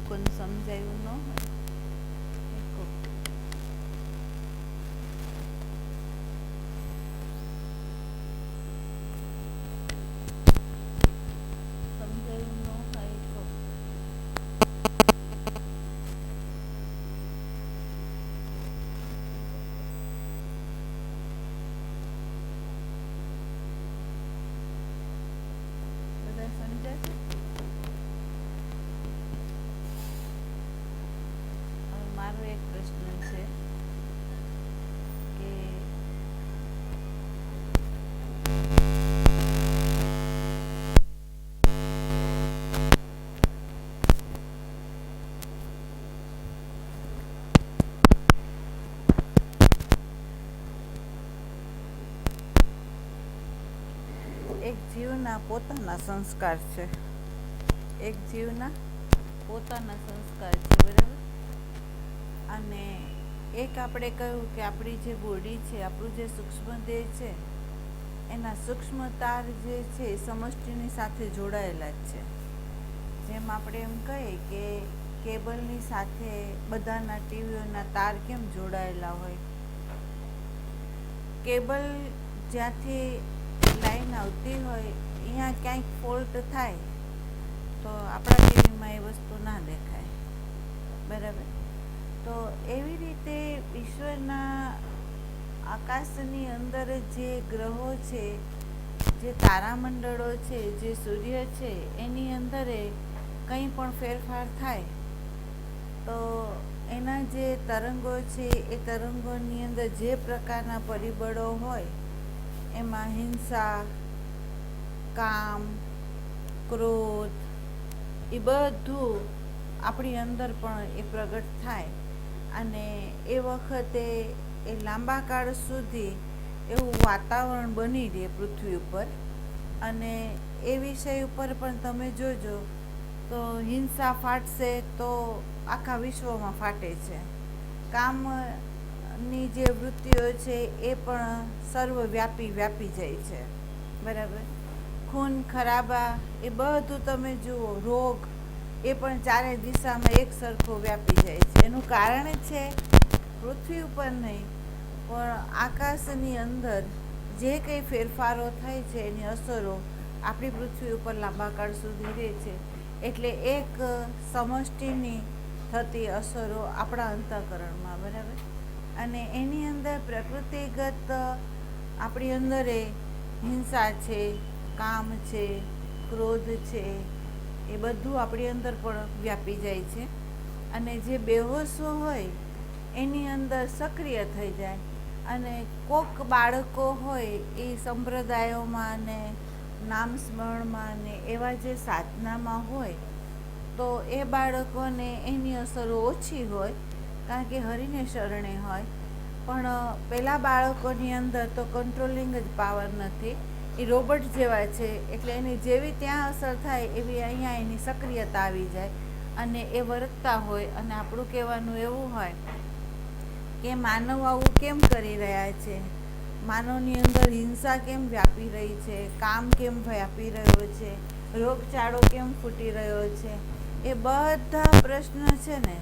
લોકોને સમજાયું ન હોય. સમજાયું ન હોય તો બધા સમજાય. હવે મારો એક પ્રશ્ન છે કે એક જીવના પોતાના સંસ્કાર છે. એક જીવના પોતાના સંસ્કાર છે, બરાબર. અને એક આપણે કહ્યું કે આપણી જે બોડી છે, આપણું જે સૂક્ષ્મ દેહ છે, એના સૂક્ષ્મ તાર જે છે એ સમષ્ટિની સાથે જોડાયેલા જ છે. જેમ આપણે એમ કહીએ કે કેબલની સાથે બધાના ટીવીઓના તાર કેમ જોડાયેલા હોય. કેબલ જ્યાંથી લાઈન આવતી હોય અહીંયા ક્યાંક ફોલ્ટ થાય તો આપણા ટીવીમાં એ વસ્તુ ના દેખાય, બરાબર. તો એવી રીતે ઈશ્વરના આકાશની અંદર જે ગ્રહો છે, જે તારામંડળો છે, જે સૂર્ય છે, એની અંદર કંઈ પણ ફેરફાર થાય તો એના જે તરંગો છે એ તરંગોની અંદર જે પ્રકારના પરિબળો હોય એમાં હિંસા, કામ, ક્રોધ એ બધું આપણી અંદર પણ એ પ્રગટ થાય. અને એ વખતે એ લાંબા કાળ સુધી એવું વાતાવરણ બની રહે પૃથ્વી ઉપર. અને એ વિષય ઉપર પણ તમે જોજો તો હિંસા ફાટશે તો આખા વિશ્વમાં ફાટે છે. કામની જે વૃત્તિઓ છે એ પણ સર્વવ્યાપી વ્યાપી જાય છે, બરાબર. ખૂન ખરાબા એ બધું તમે જુઓ, રોગ એ પણ ચારે દિશામાં એક સરખો વ્યાપી જાય છે. એનું કારણ છે પૃથ્વી ઉપર નહીં પણ આકાશની અંદર જે કંઈ ફેરફારો થાય છે એની અસરો આપણી પૃથ્વી ઉપર લાંબા કાળ સુધી રહે છે. એટલે એક સમષ્ટિની થતી અસરો આપણા અંતઃકરણમાં, બરાબર. અને એની અંદર પ્રકૃતિગત આપણી અંદર હિંસા છે, કામ છે, ક્રોધ છે, એ બધું આપણી અંદર પણ વ્યાપી જાય છે. અને જે બેહોશો હોય એની અંદર સક્રિય થઈ જાય. અને કોક બાળકો હોય એ સંપ્રદાયોમાં ને નામ સ્મરણમાં ને એવા જે સાધનામાં હોય તો એ બાળકોને એની અસરો ઓછી હોય કારણ કે હરીને શરણે હોય. પણ પેલા બાળકોની અંદર તો કંટ્રોલિંગ જ પાવર નથી, એ રોબોટ જેવા છે. એટલે એની જેવી ત્યાં અસર થાય એવી અહીંયા એની સક્રિયતા આવી જાય અને એ વર્તતા હોય. અને આપણું કહેવાનું એવું હોય કે માનવ આવું કેમ કરી રહ્યા છે, માનવની અંદર હિંસા કેમ વ્યાપી રહી છે, કામ કેમ વ્યાપી રહ્યો છે, રોગચાળો કેમ ફૂટી રહ્યો છે, એ બધા પ્રશ્ન છે ને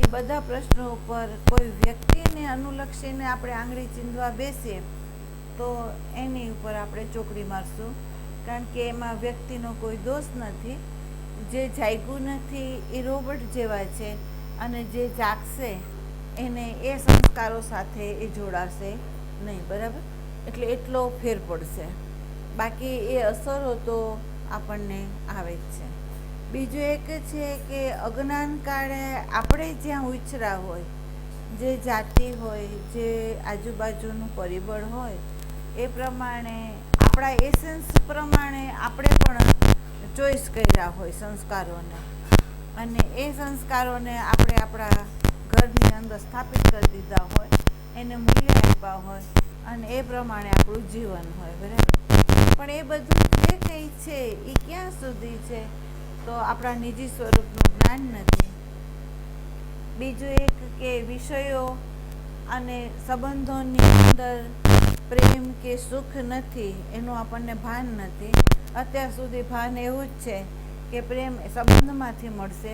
એ બધા પ્રશ્નો ઉપર કોઈ વ્યક્તિને અનુલક્ષીને આપણે આંગળી ચીંધવા બેસીએ તો એની ઉપર આપણે ચોકડી મારશું. કારણ કે એમાં વ્યક્તિનો કોઈ દોષ નથી. જે જાગ્યું નથી એ રોબોટ જેવા છે અને જે જાગશે એને એ સંસ્કારો સાથે એ જોડાશે નહીં, બરાબર. એટલે એટલો ફેર પડશે. બાકી એ અસરો તો આપણને આવે જ છે. બીજું એક છે કે અજ્ઞાન કાળે આપણે જ્યાં ઉછરા હોય, જે જાતિ હોય, જે આજુબાજુનું પરિબળ હોય એ પ્રમાણે આપણા એસેન્સ પ્રમાણે આપણે પણ ચોઈસ કર્યા હોય સંસ્કારોને. અને એ સંસ્કારોને આપણે આપણા ઘરની અંદર સ્થાપિત કરી દીધા હોય, એને મૂલ્ય આપ્યા હોય અને એ પ્રમાણે આપણું જીવન હોય, બરાબર. પણ એ બધું જે કંઈ છે એ ક્યાં સુધી છે તો આપણા નિજી સ્વરૂપનું જ્ઞાન નથી. બીજું એક કે વિષયો અને સંબંધોની અંદર પ્રેમ કે સુખ નથી એનું આપણને ભાન નથી. અત્યાર સુધી ભાન એવું જ છે કે પ્રેમ સંબંધમાંથી મળશે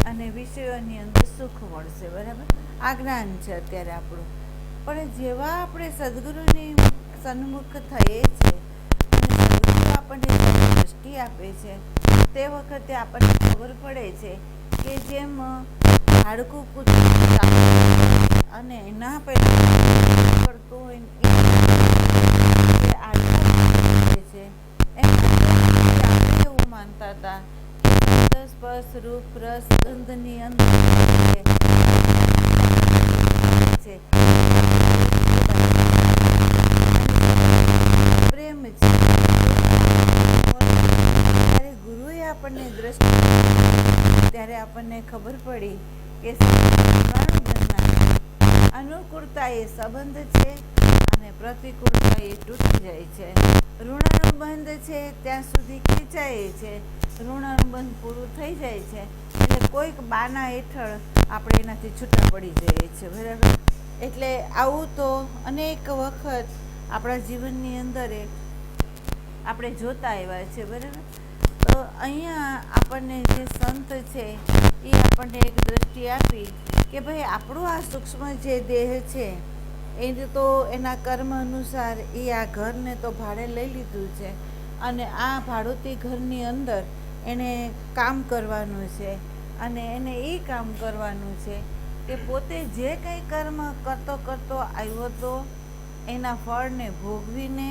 અને વિષયોની અંદર સુખ મળશે. બરાબર, આ જ્ઞાન છે અત્યારે આપણું. પણ જેવા આપણે સદગુરુની સન્મુખ થઈએ છીએ અને સદગુરુ આપણને દ્રષ્ટિ આપે છે, તે વખતે આપણને ખબર પડે છે કે જેમ હાડકું કૂદતું અને એના પહેલાં કરતું હોય એ હાડકું છે, એમ આપણે એવું માનતા હતા કે સ્પર્શ રૂપ રસ ગંધની અંદર છે પ્રેમ છે. ત્યારે ગુરુએ આપણને દ્રષ્ટિ ત્યારે આપણને ખબર પડી કે અનુકૂળતા એ સંબંધ છે અને પ્રતિકૂળતા એ તૂટી જાય છે. ઋણાનુબંધ છે ત્યાં સુધી ખેંચાય છે, ઋણાનુબંધ પૂરું થઈ જાય છે એટલે કોઈક બાના હેઠળ આપણે એનાથી છૂટા પડી જઈએ છીએ. બરાબર, એટલે આવું તો અનેક વખત આપણા જીવનની અંદર આપણે જોતા આવ્યા છે. બરાબર, તો અહીંયા આપણને જે સંત છે એ આપણને એક દ્રષ્ટિ આપી કે ભાઈ આપણું આ સૂક્ષ્મ જે દેહ છે એ તો એના કર્મ અનુસાર એ આ ઘરને તો ભાડે લઈ લીધું છે અને આ ભાડુતી ઘરની અંદર એને કામ કરવાનું છે અને એને એ કામ કરવાનું છે કે પોતે જે કંઈ કર્મ કરતો આવ્યો હતો એના ફળને ભોગવીને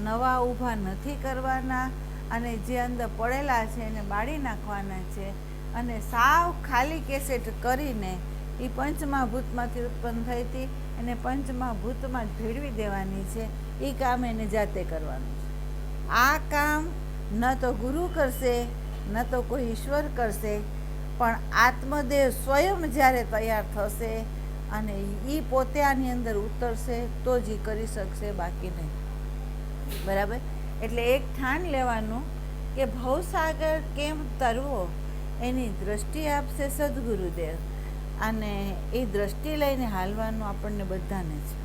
નવા ઊભા નથી કરવાના અને જે અંદર પડેલા છે એને બાળી નાખવાના છે અને સાવ ખાલી કેસેટ કરીને એ પંચમહાભૂતમાંથી ઉત્પન્ન થઈ હતી અને પંચમહાભૂતમાં જ ભેળવી દેવાની છે. એ કામ એને જાતે કરવાનું છે. આ કામ ન તો ગુરુ કરશે ન તો કોઈ ઈશ્વર કરશે, પણ આત્મદેવ સ્વયં જ્યારે તૈયાર થશે અને એ પોતે આની અંદર ઉતરશે તો જ એ કરી શકશે, બાકી નહીં. બરાબર, એટલે એક ઠાણ લેવાનું કે ભવસાગર કેમ તરવો એની દ્રષ્ટિ આપશે સદગુરુદેવ અને એ દ્રષ્ટિ લઈને હાલવાનું આપણને બધાને છે.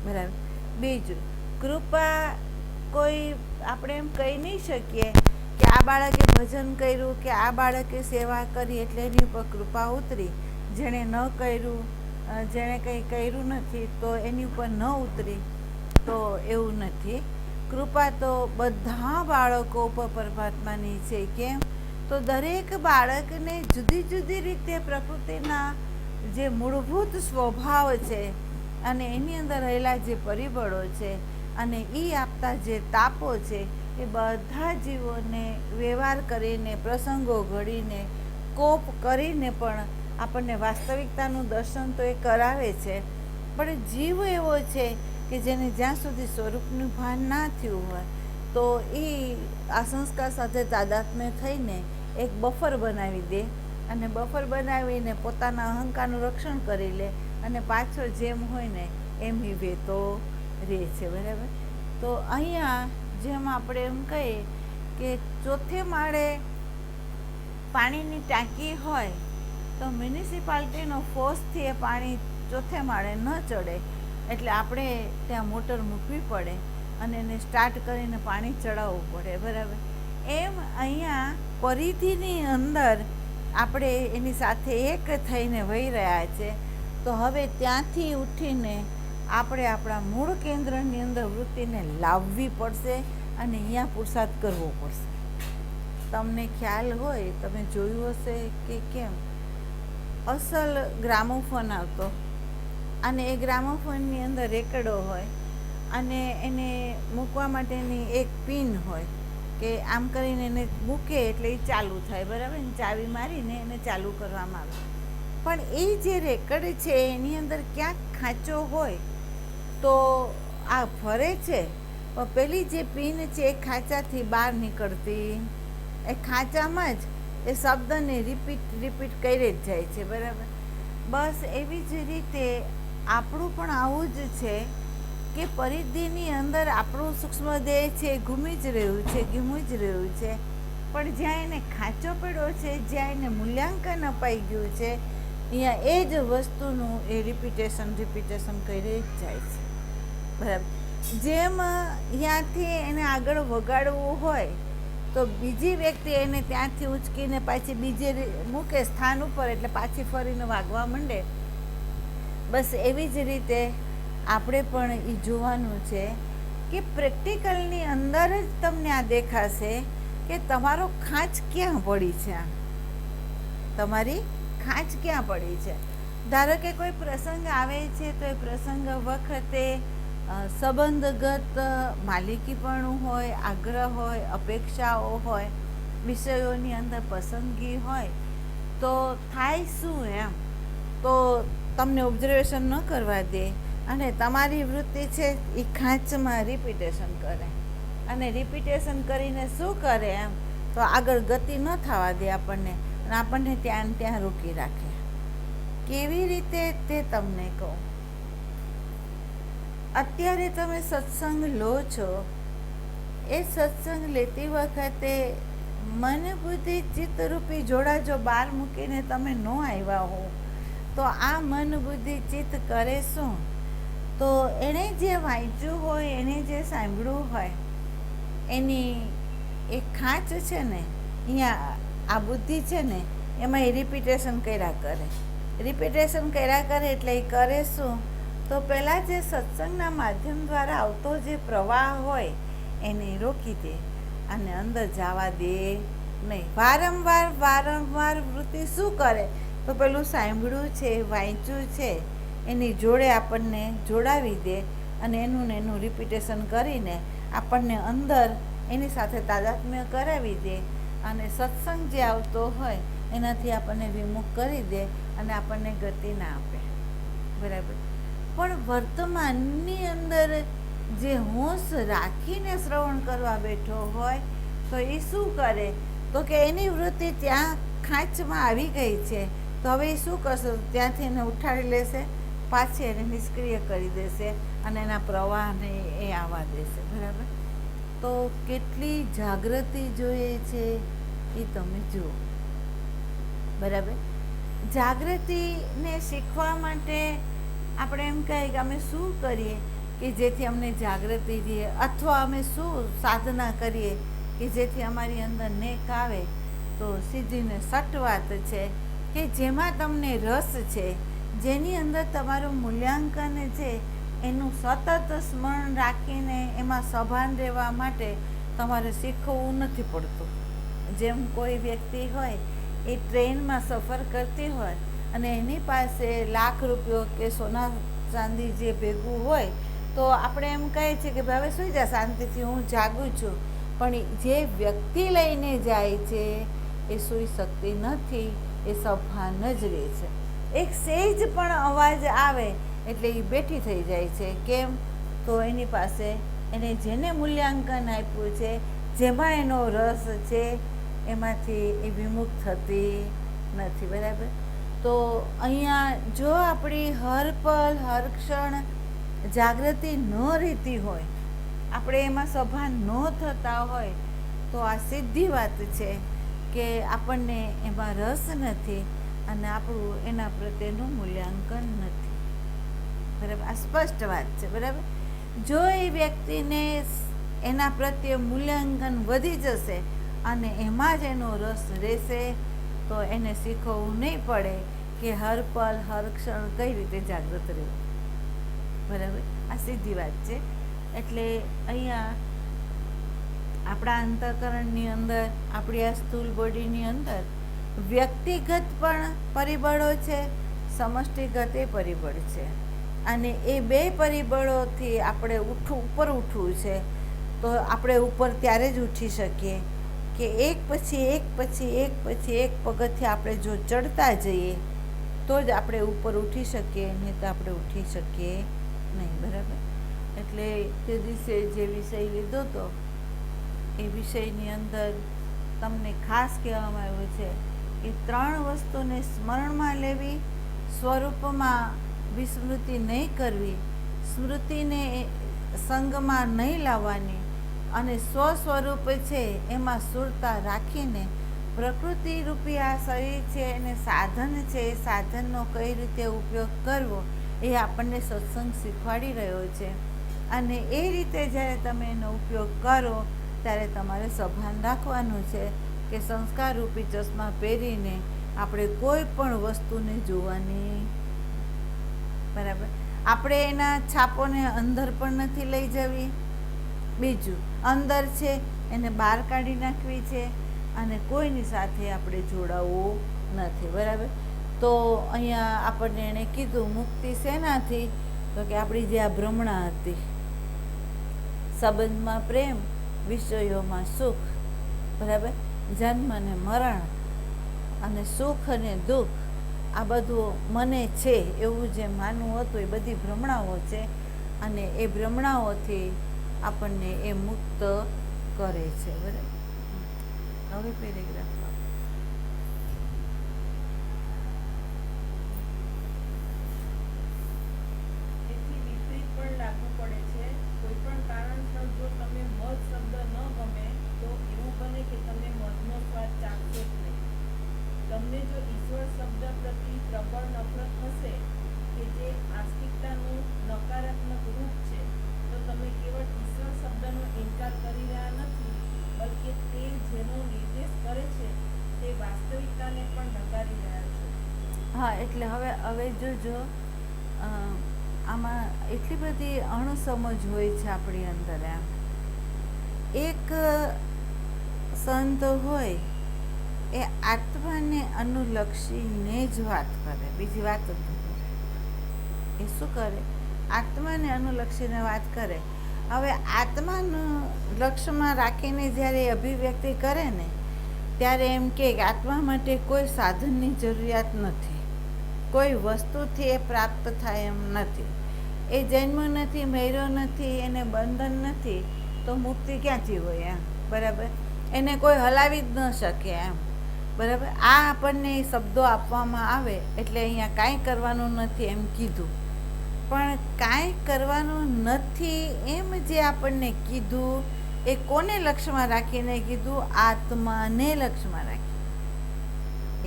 બરાબર, બીજું કૃપા કોઈ આપણે એમ કહી નહીં શકીએ કે આ બાળકે ભજન કર્યું કે આ બાળકે સેવા કરી એટલે એની ઉપર કૃપા ઉતરી, જેણે ન કર્યું જેણે કંઈ કર્યું નથી તો એની ઉપર ન ઉતરી, તો એવું નથી. કૃપા તો બધા બાળકો ઉપર પરમાત્માની છે. કેમ તો દરેક બાળકને જુદી જુદી રીતે પ્રકૃતિના જે મૂળભૂત સ્વભાવ છે અને એની અંદર રહેલા જે પરિબળો છે અને એ આપતા જે તાપો છે એ બધા જીવોને વ્યવહાર કરીને પ્રસંગો ઘડીને કોપ કરીને પણ આપણને વાસ્તવિકતાનું દર્શન તો એ કરાવે છે. પણ જીવ એવો છે કે જેને જ્યાં સુધી સ્વરૂપનું ભાન ના થયું હોય તો એ આ સંસ્કાર સાથે તાદાત્મ્ય થઈને એક બફર બનાવી દે અને બફર બનાવીને પોતાના અહંકારનું રક્ષણ કરી લે અને પાછળ જેમ હોય ને એમ એ વહેતો રહે છે. બરાબર, તો અહીંયા જેમ આપણે એમ કહીએ કે ચોથે માળે પાણીની ટાંકી હોય તો મ્યુનિસિપાલિટીનો ફોર્સથી એ પાણી ચોથે માળે ન ચડે એટલે આપણે ત્યાં મોટર મૂકવી પડે અને એને સ્ટાર્ટ કરીને પાણી ચડાવવું પડે. બરાબર, એમ અહીંયા પરિધિની અંદર આપણે એની સાથે એક થઈને વહી રહ્યા છે. તો હવે ત્યાંથી ઉઠીને આપણે આપણા મૂળ કેન્દ્રની અંદર વૃત્તિને લાવવી પડશે અને અહીંયા પુરુષાર્થ કરવો પડશે. તમને ખ્યાલ હોય, તમે જોયું હશે કે કેમ અસલ ગ્રામોફોન આવતો અને એ ગ્રામોફોનની અંદર રેકડો હોય અને એને મૂકવા માટેની એક પિન હોય કે આમ કરીને એને મૂકે એટલે એ ચાલુ થાય. બરાબર, ચાવી મારીને એને ચાલુ કરવામાં આવે. પણ એ જે રેકડ છે એની અંદર ક્યાંક ખાંચો હોય તો આ ફરે છે, પણ પેલી જે પિન છે એ ખાંચાથી બહાર નીકળતી, એ ખાંચામાં જ એ શબ્દને રિપીટ કરી જ જાય છે. બરાબર, બસ એવી જ રીતે આપણું પણ આવું જ છે કે પરિધિની અંદર આપણું સૂક્ષ્મ દેહ છે ઘૂમી જ રહ્યું છે, પણ જ્યાં એને ખાંચો પડ્યો છે, જ્યાં એને મૂલ્યાંકન અપાઈ ગયું છે, અહીંયા એ જ વસ્તુનું એ રિપીટેશન કરી જ જાય છે. બરાબર, જેમ ત્યાંથી એને આગળ વગાડવું હોય તો બીજી વ્યક્તિ એને ત્યાંથી ઉંચકીને પાછી બીજે મૂકે સ્થાન ઉપર, એટલે પાછી ફરીને વાગવા માંડે. બસ એવી જ રીતે આપણે પણ એ જોવાનું છે કે પ્રેક્ટિકલની અંદર જ તમને આ દેખાશે કે તમારો ખાંચ ક્યાં પડી છે, તમારી ખાંચ ક્યાં પડી છે. ધારો કે કોઈ પ્રસંગ આવે છે તો એ પ્રસંગ વખતે સંબંધગત માલિકીપણું હોય, આગ્રહ હોય, અપેક્ષાઓ હોય, વિષયોની અંદર પસંદગી હોય, તો થાય શું એમ, તો તમને ઓબ્ઝર્વેશન ન કરવા દે અને તમારી વૃત્તિ છે એ ખાંચમાં રિપીટેશન કરે, અને રિપીટેશન કરીને શું કરે એમ, તો આગળ ગતિ ન થવા દે આપણને, અને આપણને ત્યાં ત્યાં રોકી રાખે. કેવી રીતે તે તમને કહું. અત્યારે તમે સત્સંગ લો છો, એ સત્સંગ લેતી વખતે મન બુદ્ધિ ચિત્તરૂપી જોડા જો બહાર મૂકીને તમે ન આવ્યા હો, તો આ મન બુદ્ધિ ચિત્ત કરે શું, તો એણે જે વાંચ્યું હોય, એણે જે સાંભળ્યું હોય, એની એ ખાંચ છે ને, અહીંયા આ બુદ્ધિ છે ને, એમાં એ રિપીટેશન કર્યા કરે. રિપીટેશન કર્યા કરે એટલે એ કરે શું, તો પહેલાં જે સત્સંગના માધ્યમ દ્વારા આવતો જે પ્રવાહ હોય એને રોકી દે અને અંદર જવા દે નહીં. વારંવાર વૃત્તિ શું કરે, તો પેલું સાંભળ્યું છે, વાંચ્યું છે, એની જોડે આપણને જોડાવી દે અને એનું ને એનું રિપીટેશન કરીને આપણને અંદર એની સાથે તાદાત્મ્ય કરાવી દે, અને સત્સંગ જે આવતો હોય એનાથી આપણને વિમુખ કરી દે અને આપણને ગતિ ના આપે. બરાબર. પણ વર્તમાનની અંદર જે હોશ રાખીને શ્રવણ કરવા બેઠો હોય તો એ શું કરે, તો કે એની વૃત્તિ ત્યાં ખાંચમાં આવી ગઈ છે, તો હવે એ શું કરશે, ત્યાંથી એને ઉઠાડી લેશે, પાછી એને નિષ્ક્રિય કરી દેશે અને એના પ્રવાહને એ આવવા દેશે. બરાબર. તો કેટલી જાગૃતિ જોઈએ છે એ તમે જુઓ. બરાબર. જાગૃતિને શીખવા માટે આપણે એમ કહીએ કે અમે શું કરીએ કે જેથી અમને જાગૃતિ રહે, અથવા અમે શું સાધના કરીએ કે જેથી અમારી અંદર નેક આવે, તો સીધીને સટ વાત છે કે જેમાં તમને રસ છે, જેની અંદર તમારું મૂલ્યાંકન છે, એનું સતત સ્મરણ રાખીને એમાં સભાન રહેવા માટે તમારે શીખવવું નથી પડતું. જેમ કોઈ વ્યક્તિ હોય એ ટ્રેનમાં સફર કરતી હોય અને એની પાસે લાખ રૂપિયો કે સોના ચાંદી જે ભેગું હોય, તો આપણે એમ કહીએ છીએ કે ભાઈ હવે સુઈ જા શાંતિથી, હું જાગું છું. પણ જે વ્યક્તિ લઈને જાય છે એ સૂઈ શકતી નથી, એ સભાન જ રહે છે. એક સહેજ પણ અવાજ આવે એટલે એ બેઠી થઈ જાય છે. કેમ, તો એની પાસે એને જેને મૂલ્યાંકન આપ્યું છે, જેમાં એનો રસ છે, એમાંથી એ વિમુખ થતી નથી. બરાબર. તો અહીંયા જો આપણી હર પલ હર ક્ષણ જાગૃતિ ન રહેતી હોય, આપણે એમાં સભાન ન થતા હોય, તો આ સીધી વાત છે કે આપણને એમાં રસ નથી અને આપણું એના પ્રત્યેનું મૂલ્યાંકન નથી. બરાબર. આ સ્પષ્ટ વાત છે. બરાબર. જો એ વ્યક્તિને એના પ્રત્યે મૂલ્યાંકન વધી જશે અને એમાં જ એનો રસ રહેશે, તો એને શીખવવું નહીં પડે કે હર પલ હર ક્ષણ કઈ રીતે જાગૃત રહેવું. બરાબર. આ સીધી વાત છે. એટલે અહીંયા આપણા અંતઃકરણની અંદર, આપણી આ સ્થૂલ બોડીની અંદર વ્યક્તિગત પણ પરિબળો છે, સમષ્ટિગત એ પરિબળ છે, અને એ બે પરિબળોથી આપણે ઉપર ઉઠવું છે. તો આપણે ઉપર ત્યારે જ ઉઠી શકીએ કે એક પછી એક પગથિયાં આપણે જો ચડતા જઈએ તો જ આપણે ઉપર ઉઠી શકીએ, નહીં તો આપણે ઉઠી શકીએ નહીં. બરાબર. એટલે તે દિવસે જે વિષય લીધો હતો એ વિષયની અંદર તમને ખાસ કહેવામાં આવ્યું છે કે 3 વસ્તુને સ્મરણમાં લેવી, સ્વરૂપમાં વિસ્મૃતિ નહીં કરવી, સ્મૃતિને સંગમાં નહીં લાવવાની, અને સ્વસ્વરૂપ છે એમાં સુરતા રાખીને પ્રકૃતિ રૂપી આ શરીર છે એને સાધન છે, એ સાધનનો કઈ રીતે ઉપયોગ કરવો એ આપણને સત્સંગ શીખવાડી રહ્યો છે. અને એ રીતે જ્યારે તમે એનો ઉપયોગ કરો ત્યારે તમારે સભાન રાખવાનું છે કે સંસ્કાર રૂપી ચશ્મા પહેરીને આપણે કોઈ પણ વસ્તુને જોવાની, બરાબર. આપણે એના છાપોને અંદર પણ નથી લઈ જવી. બીજું, અંદર છે એને બહાર કાઢી નાખવી છે અને કોઈની સાથે આપણે જોડાવવું નથી, બરાબર. તો અહીંયા આપણને એણે કીધું મુક્તિ શેનાથી, તો કે આપણી જે આ ભ્રમણા હતી, સંબંધમાં પ્રેમ, વિષયોમાં સુખ, બરાબર, જન્મ અને મરણ અને સુખ અને દુઃખ, આ બધું મને છે એવું જે માનવું હતું એ બધી ભ્રમણાઓ છે અને એ ભ્રમણાઓથી આપણને એ મુક્ત કરે છે, બરાબર. હવે પેરેગ્રાફ તમને જો ઈશ્વર શબ્દ પ્રતિ પ્રબળ નફરત હશે કે જે આસ્તિકતાનું નકારાત્મક રૂપ છે, તો તમે કેવળ ઈશ્વર શબ્દનો ઇનકાર કરી રહ્યા નથી, બલકે તે જેનો નિર્દેશ કરે છે તે વાસ્તવિકતાને પણ નકારી રહ્યા છો. હા, એટલે હવે જોજો, આમાં એટલી બધી અણસમજ હોય છે આપણી અંદર. એમ એક સંત હોય એ આત્માને અનુલક્ષીને જ વાત કરે, બીજી વાત જ ન કરે. એ શું કરે? આત્માને અનુલક્ષીને વાત કરે. હવે આત્માનું લક્ષ્યમાં રાખીને જ્યારે અભિવ્યક્તિ કરે ને, ત્યારે એમ કે આત્મા માટે કોઈ સાધનની જરૂરિયાત નથી, કોઈ વસ્તુથી એ પ્રાપ્ત થાય એમ નથી, એ જન્મ નથી, મર્યો નથી, એને બંધન નથી, તો મુક્તિ ક્યાંથી હોય? એમ, બરાબર. એને કોઈ હલાવી જ ન શકે, એમ, બરાબર. આ આપણને શબ્દો આપવામાં આવે એટલે અહીંયા કાંઈ કરવાનું નથી એમ કીધું, પણ કાંઈ કરવાનું નથી એમ જે આપણને કીધું એ કોને લક્ષ્યમાં રાખીને કીધું? આત્માને લક્ષ્યમાં રાખી.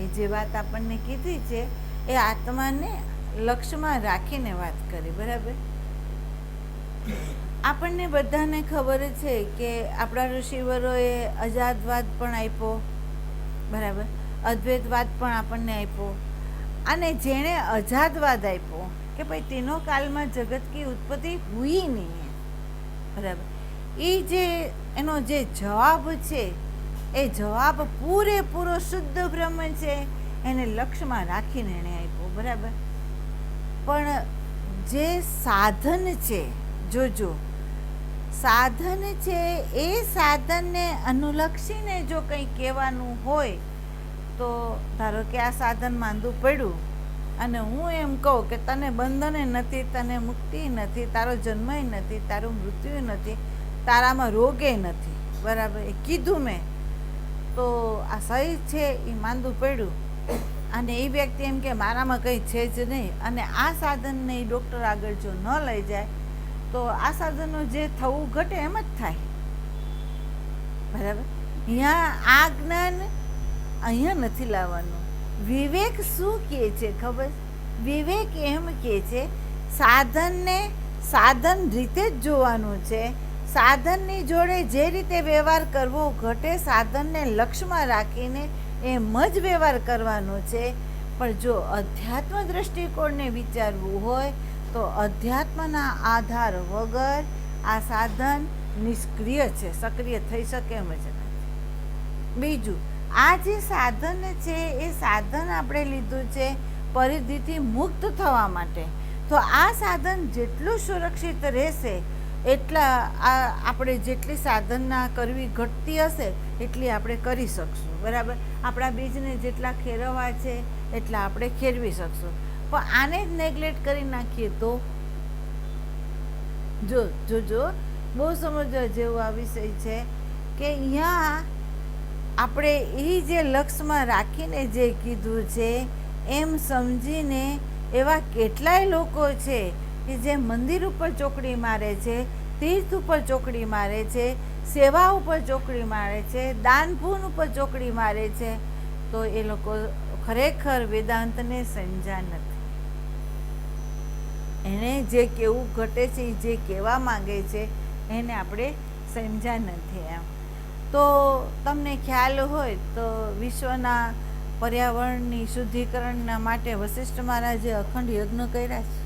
એ જે વાત આપણને કીધી છે એ આત્માને લક્ષ્યમાં રાખીને વાત કરી, બરાબર. આપણને બધાને ખબર છે કે આપણા ઋષિવરોએ અજાદવાદ પણ આપ્યો, બરાબર, અદ્વૈતવાદ પણ આપણને આપ્યો. અને જેણે અજાદવાદ આપ્યો કે ભાઈ તીનો કાલમાં જગત કી ઉત્પત્તિ હુઈ નહીં, બરાબર, એ જે એનો જે જવાબ છે એ જવાબ પૂરેપૂરો શુદ્ધ બ્રહ્મ છે, એને લક્ષ્યમાં રાખીને એણે આપ્યો, બરાબર. પણ જે સાધન છે, જોજો, સાધન છે એ સાધનને અનુલક્ષીને જો કંઈ કહેવાનું હોય, તો ધારો કે આ સાધન માંદું પડ્યું અને હું એમ કહું કે તને બંધને નથી, તને મુક્તિ નથી, તારો જન્મય નથી, તારું મૃત્યુ નથી, તારામાં રોગે નથી, બરાબર, એ કીધું મેં, તો આ સહી છે એ માંદું પડ્યું અને એ વ્યક્તિ એમ કે મારામાં કંઈ છે જ નહીં, અને આ સાધનને એ ડૉક્ટર આગળ જો ન લઈ જાય તો આ સાધનનું જે થવું ઘટે એમ જ થાય, બરાબર. અહીંયા આ જ્ઞાન અહીંયા નથી લાવવાનું. વિવેક શું કહે છે ખબર? વિવેક એમ કહે છે સાધનને સાધન રીતે જ જોવાનું છે, સાધનની જોડે જે રીતે વ્યવહાર કરવો ઘટે સાધનને લક્ષ્યમાં રાખીને એમ જ વ્યવહાર કરવાનો છે. પણ જો અધ્યાત્મ દ્રષ્ટિકોણને વિચારવું હોય તો અધ્યાત્મના આધાર વગર આ સાધન નિષ્ક્રિય છે, સક્રિય થઈ શકે એમ જ નથી. બીજું, આ જે સાધન છે એ સાધન આપણે લીધું છે પરિધિથી મુક્ત થવા માટે, તો આ સાધન જેટલું સુરક્ષિત રહેશે એટલા આપણે જેટલી સાધના કરવી ઘટતી હશે એટલી આપણે કરી શકશું, બરાબર. આપણા બીજને જેટલા ખેરવવા છે એટલા આપણે ખેરવી શકશું. પણ આને જ નેગ્લેક્ટ કરી નાખીએ તો જો બહુ સમજવા જેવો આ વિષય છે કે અહીંયા આપણે એ જે લક્ષ્યમાં રાખીને જે કીધું છે એમ સમજીને એવા કેટલાય લોકો છે કે જે મંદિર ઉપર ચોકડી મારે છે, તીર્થ ઉપર ચોકડી મારે છે, સેવા ઉપર ચોકડી મારે છે, દાન પુણ્ય ઉપર ચોકડી મારે છે, તો એ લોકો ખરેખર વેદાંતને સમજ્યા નથી. એને જે કેવું ઘટે છે, જે કહેવા માંગે છે એને આપણે સમજ્યા નથી. એમ તો તમને ખ્યાલ હોય તો વિશ્વના પર્યાવરણની શુદ્ધિકરણના માટે વશિષ્ઠ મહારાજે અખંડ યજ્ઞ કર્યા છે?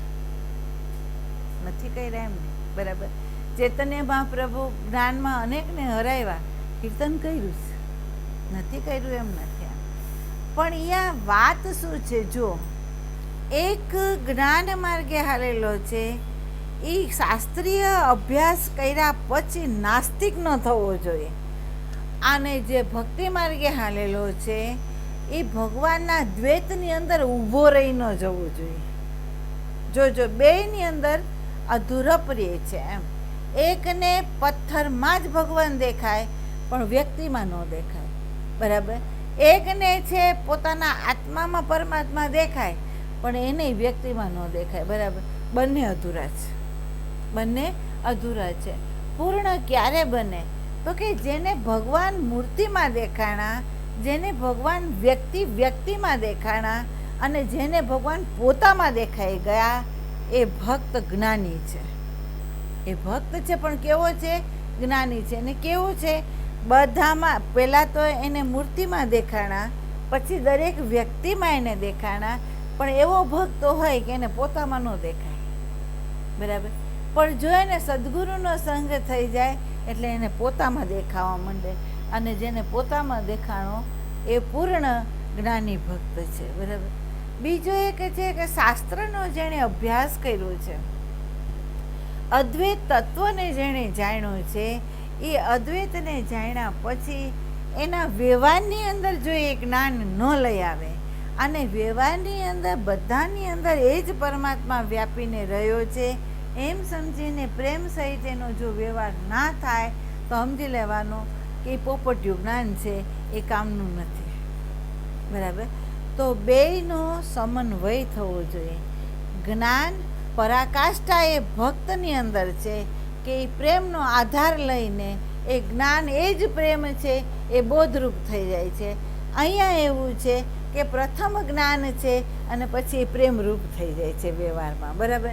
નથી કર્યા એમને, બરાબર. ચૈતન્ય મહાપ્રભુ જ્ઞાનમાં અનેકને હરાવ્યા, કીર્તન કર્યું છે, નથી કર્યું એમ નથી. પણ અહીંયા વાત શું છે? જો એક જ્ઞાન માર્ગે હાલેલો છે, એ શાસ્ત્રીય અભ્યાસ કર્યા પછી નાસ્તિક ન થવો જોઈએ. અને જે ભક્તિ માર્ગે હાલેલો છે એ ભગવાનના દ્વૈતની અંદર ઊભો રહી ન જવો જોઈએ. જોજો બેયની અંદર અધૂરપર્ય છે એમ. એકને પથ્થરમાં જ ભગવાન દેખાય પણ વ્યક્તિમાં ન દેખાય, બરાબર. એકને છે પોતાના આત્મામાં પરમાત્મા દેખાય પણ એને વ્યક્તિમાં ન દેખાય, બરાબર. બંને અધૂરા છે, બંને અધૂરા છે. પૂર્ણ ક્યારે બને? તો કે જેને ભગવાન મૂર્તિમાં દેખાણા, જેને ભગવાન વ્યક્તિમાં દેખાણા અને જેને ભગવાન પોતામાં દેખાઈ ગયા, એ ભક્ત જ્ઞાની છે. એ ભક્ત છે પણ કેવો છે? જ્ઞાની છે. અને કેવું છે? બધામાં પહેલાં તો એને મૂર્તિમાં દેખાણા, પછી દરેક વ્યક્તિમાં એને દેખાણા, પણ એવો ભક્ત હોય કે એને પોતામાં ન દેખાય, બરાબર. પણ જો એને સદગુરુનો સંગ થઈ જાય એટલે એને પોતામાં દેખાવા માંડે, અને જેને પોતામાં દેખાણો એ પૂર્ણ જ્ઞાની ભક્ત છે, બરાબર. બીજો એક છે કે શાસ્ત્રનો જેણે અભ્યાસ કર્યો છે, અદ્વૈત તત્વને જેણે જાણ્યો છે, એ અદ્વૈતને જાણ્યા પછી એના વ્યવહારની અંદર જો એ જ્ઞાન ન લઈ આવે અને વ્યવહારની અંદર બધાની અંદર એ જ પરમાત્મા વ્યાપીને રહ્યો છે એમ સમજીને પ્રેમ સહિત એનો જો વ્યવહાર ના થાય તો સમજી લેવાનું કે એ પોપટિયું જ્ઞાન છે, એ કામનું નથી, બરાબર. તો બેયનો સમન્વય થવો જોઈએ. જ્ઞાન પરાકાષ્ઠા એ ભક્તની અંદર છે કે એ પ્રેમનો આધાર લઈને એ જ્ઞાન એ જ પ્રેમ છે, એ બોધરૂપ થઈ જાય છે. અહીંયા એવું છે કે પ્રથમ જ્ઞાન છે અને પછી એ પ્રેમરૂપ થઈ જાય છે વ્યવહારમાં, બરાબર.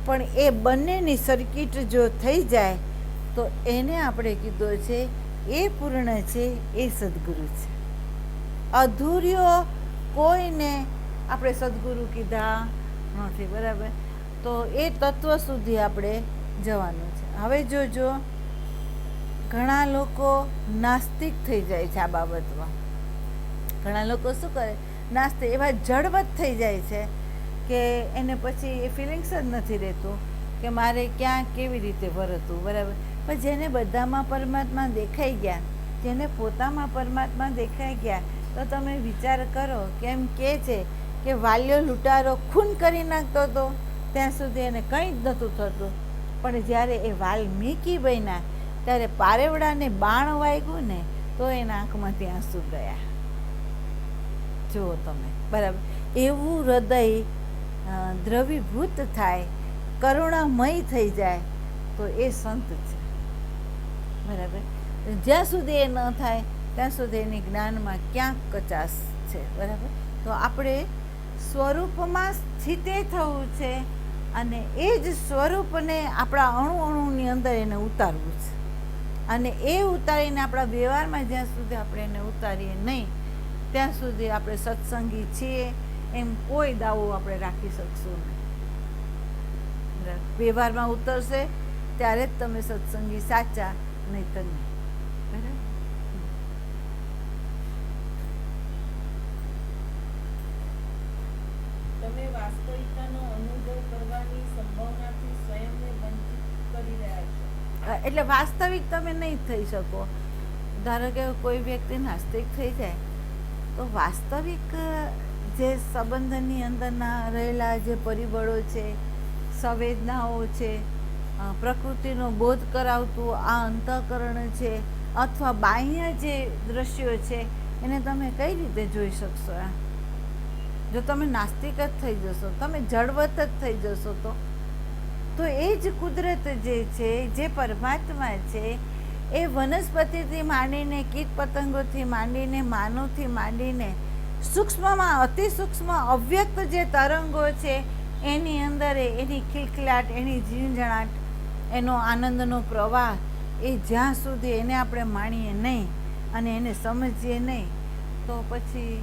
પણ એ બંનેની સર્કિટ જો થઈ જાય તો એને આપણે કીધો છે એ પૂર્ણ છે, એ સદગુરુ છે. અધૂર્યો કોઈને આપણે સદગુરુ કીધા નથી, બરાબર. તો એ તત્વ સુધી આપણે જવાનું છે. હવે જોજો, ઘણા લોકો નાસ્તિક થઈ જાય છે આ બાબતમાં. ઘણા લોકો શું કરે? નાસ્તિક એવા જડવત થઈ જાય છે કે એને પછી એ ફિલિંગ્સ જ નથી રહેતું કે મારે ક્યાં કેવી રીતે વર્તવું, બરાબર. પણ જેને બધામાં પરમાત્મા દેખાઈ ગયા, જેને પોતામાં પરમાત્મા દેખાઈ ગયા, તો તમે વિચાર કરો, કેમ કે છે કે વાલ્યો લૂંટારો ખૂન કરી નાખતો હતો ત્યાં સુધી એને કંઈ જ નહોતું થતું, પણ જ્યારે એ વાલ્મીકી બન્યા ત્યારે પારેવડાને બાણ વાગ્યું ને તો એના આંખમાંથી આંસુ ગયા. જુઓ તમે, બરાબર. એવું હૃદય દ્રવીભૂત થાય, કરુણામય થઈ જાય તો એ સંત છે, બરાબર. જ્યાં સુધી એ ન થાય ત્યાં સુધી એની જ્ઞાનમાં ક્યાંક કચાશ છે, બરાબર. તો આપણે સ્વરૂપમાં સ્થિતે થવું છે અને એ જ સ્વરૂપને આપણા અણુની અંદર એને ઉતારવું છે. અને એ ઉતારીને આપણા વ્યવહારમાં જ્યાં સુધી આપણે એને ઉતારીએ નહીં ત્યાં સુધી આપણે સત્સંગી છીએ એમ કોઈ દાવો આપણે રાખી શકશું નહીં. વ્યવહારમાં ઉતરશે ત્યારે જ તમે સત્સંગી સાચા, નહીં તો નહીં, બરાબર. તમે વાસ્તવિકતાનો અનુભવ કરવાની સંભાવનાથી સ્વયંને વંચિત કરી રહ્યા છો. એટલે વાસ્તવિક તમે નહીં થઈ શકો. ધારો કે કોઈ વ્યક્તિ નાસ્તિક થઈ જાય તો વાસ્તવિક જે સંબંધની અંદરના રહેલા જે પરિબળો છે, સંવેદનાઓ છે, પ્રકૃતિનો બોધ કરાવતું આ અંતઃકરણ છે, અથવા બાહ્ય જે દ્રશ્યો છે એને તમે કઈ રીતે જોઈ શકશો? જો તમે નાસ્તિક જ થઈ જશો, તમે જડવત જ થઈ જશો તો એ જ કુદરત જે છે, જે પરમાત્મા છે, એ વનસ્પતિથી માંડીને કીટ પતંગોથી માંડીને માનવથી માંડીને સૂક્ષ્મમાં અતિ સૂક્ષ્મ અવ્યક્ત જે તરંગો છે એની અંદર એની ખિલખિલાટ, એની ઝીણઝણાટ, એનો આનંદનો પ્રવાહ, એ જ્યાં સુધી એને આપણે માણીએ નહીં અને એને સમજીએ નહીં, તો પછી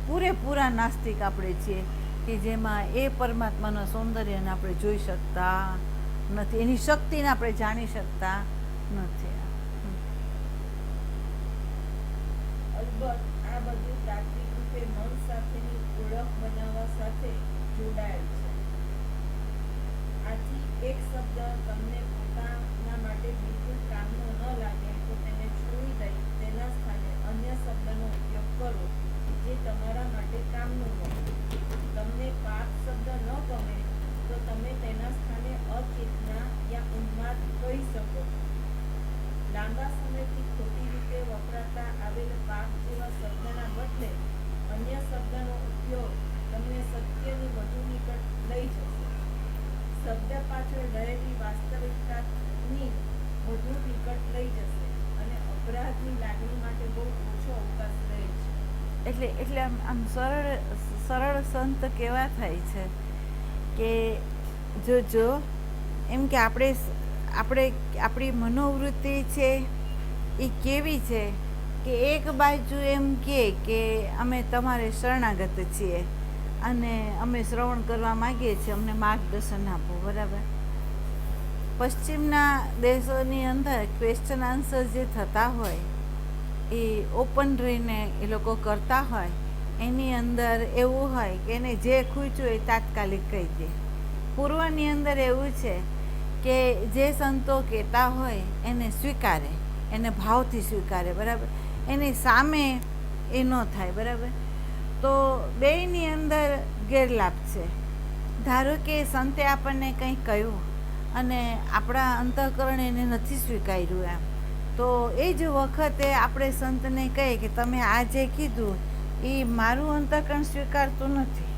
પૂરેપૂરા નાસ્તિક આપણે છીએ, કે જેમાં એ પરમાત્માના સૌંદર્યને આપણે જોઈ શકતા નથી, એની શક્તિને આપણે જાણી શકતા નથી. અલબત્ત આ બધું તાત્વિક રૂપે મન સાથેની ઓળખ બનાવવા સાથે જોડાયેલ છે. આથી એક શબ્દ તમને પોતાના માટે બિલકુલ કામનો ન લાગે તો તેને છોડી દઈ તેના સ્થાને અન્ય શબ્દનો ઉપયોગ કરો જે તમારા માટે કામનો હોય. તમને પાપ શબ્દ ન ગમે તો તમે તેના સ્થાને અચેતના યા ઉન્માદ કહી શકો. લાંબા સમયથી ખોટી રીતે વપરાતા આવેલ પાપ જેવા શબ્દના બદલે અન્ય શબ્દનો ઉપયોગ તમને સત્યની વધુ નિકટ લઈ જશે. શબ્દ પાછળ રહેલી વાસ્તવિકતાની વધુ નિકટ લઈ જશે અને અપરાધની લાગણી માટે બહુ ઓછો અવકાશ રહે છે. એટલે આમ સરળ સંત કેવા થાય છે કે જો એમ કે આપણી મનોવૃત્તિ છે એ કેવી છે કે એક બાજુ એમ કે અમે તમારે શરણાગત છીએ અને અમે શ્રવણ કરવા માંગીએ છીએ, અમને માર્ગદર્શન આપો. બરાબર. પશ્ચિમના દેશોની અંદર ક્વેશ્ચન આન્સર જે થતા હોય એ ઓપન રહીને એ લોકો કરતા હોય, એની અંદર એવું હોય કે એને જે ખૂચ્યું એ તાત્કાલિક કહી દે. પૂર્વની અંદર એવું છે કે જે સંતો કહેતા હોય એને સ્વીકારે, એને ભાવથી સ્વીકારે. બરાબર. એની સામે એ ન થાય. બરાબર. તો બેયની અંદર ગેરલાભ છે. ધારો કે સંતે આપણને કંઈ કહ્યું અને આપણા અંતઃકરણ એને નથી સ્વીકાર્યું એમ, તો એ જ વખતે આપણે સંતને કહીએ કે તમે આ જે કીધું એ મારું અંતઃકરણ સ્વીકારતું નથી.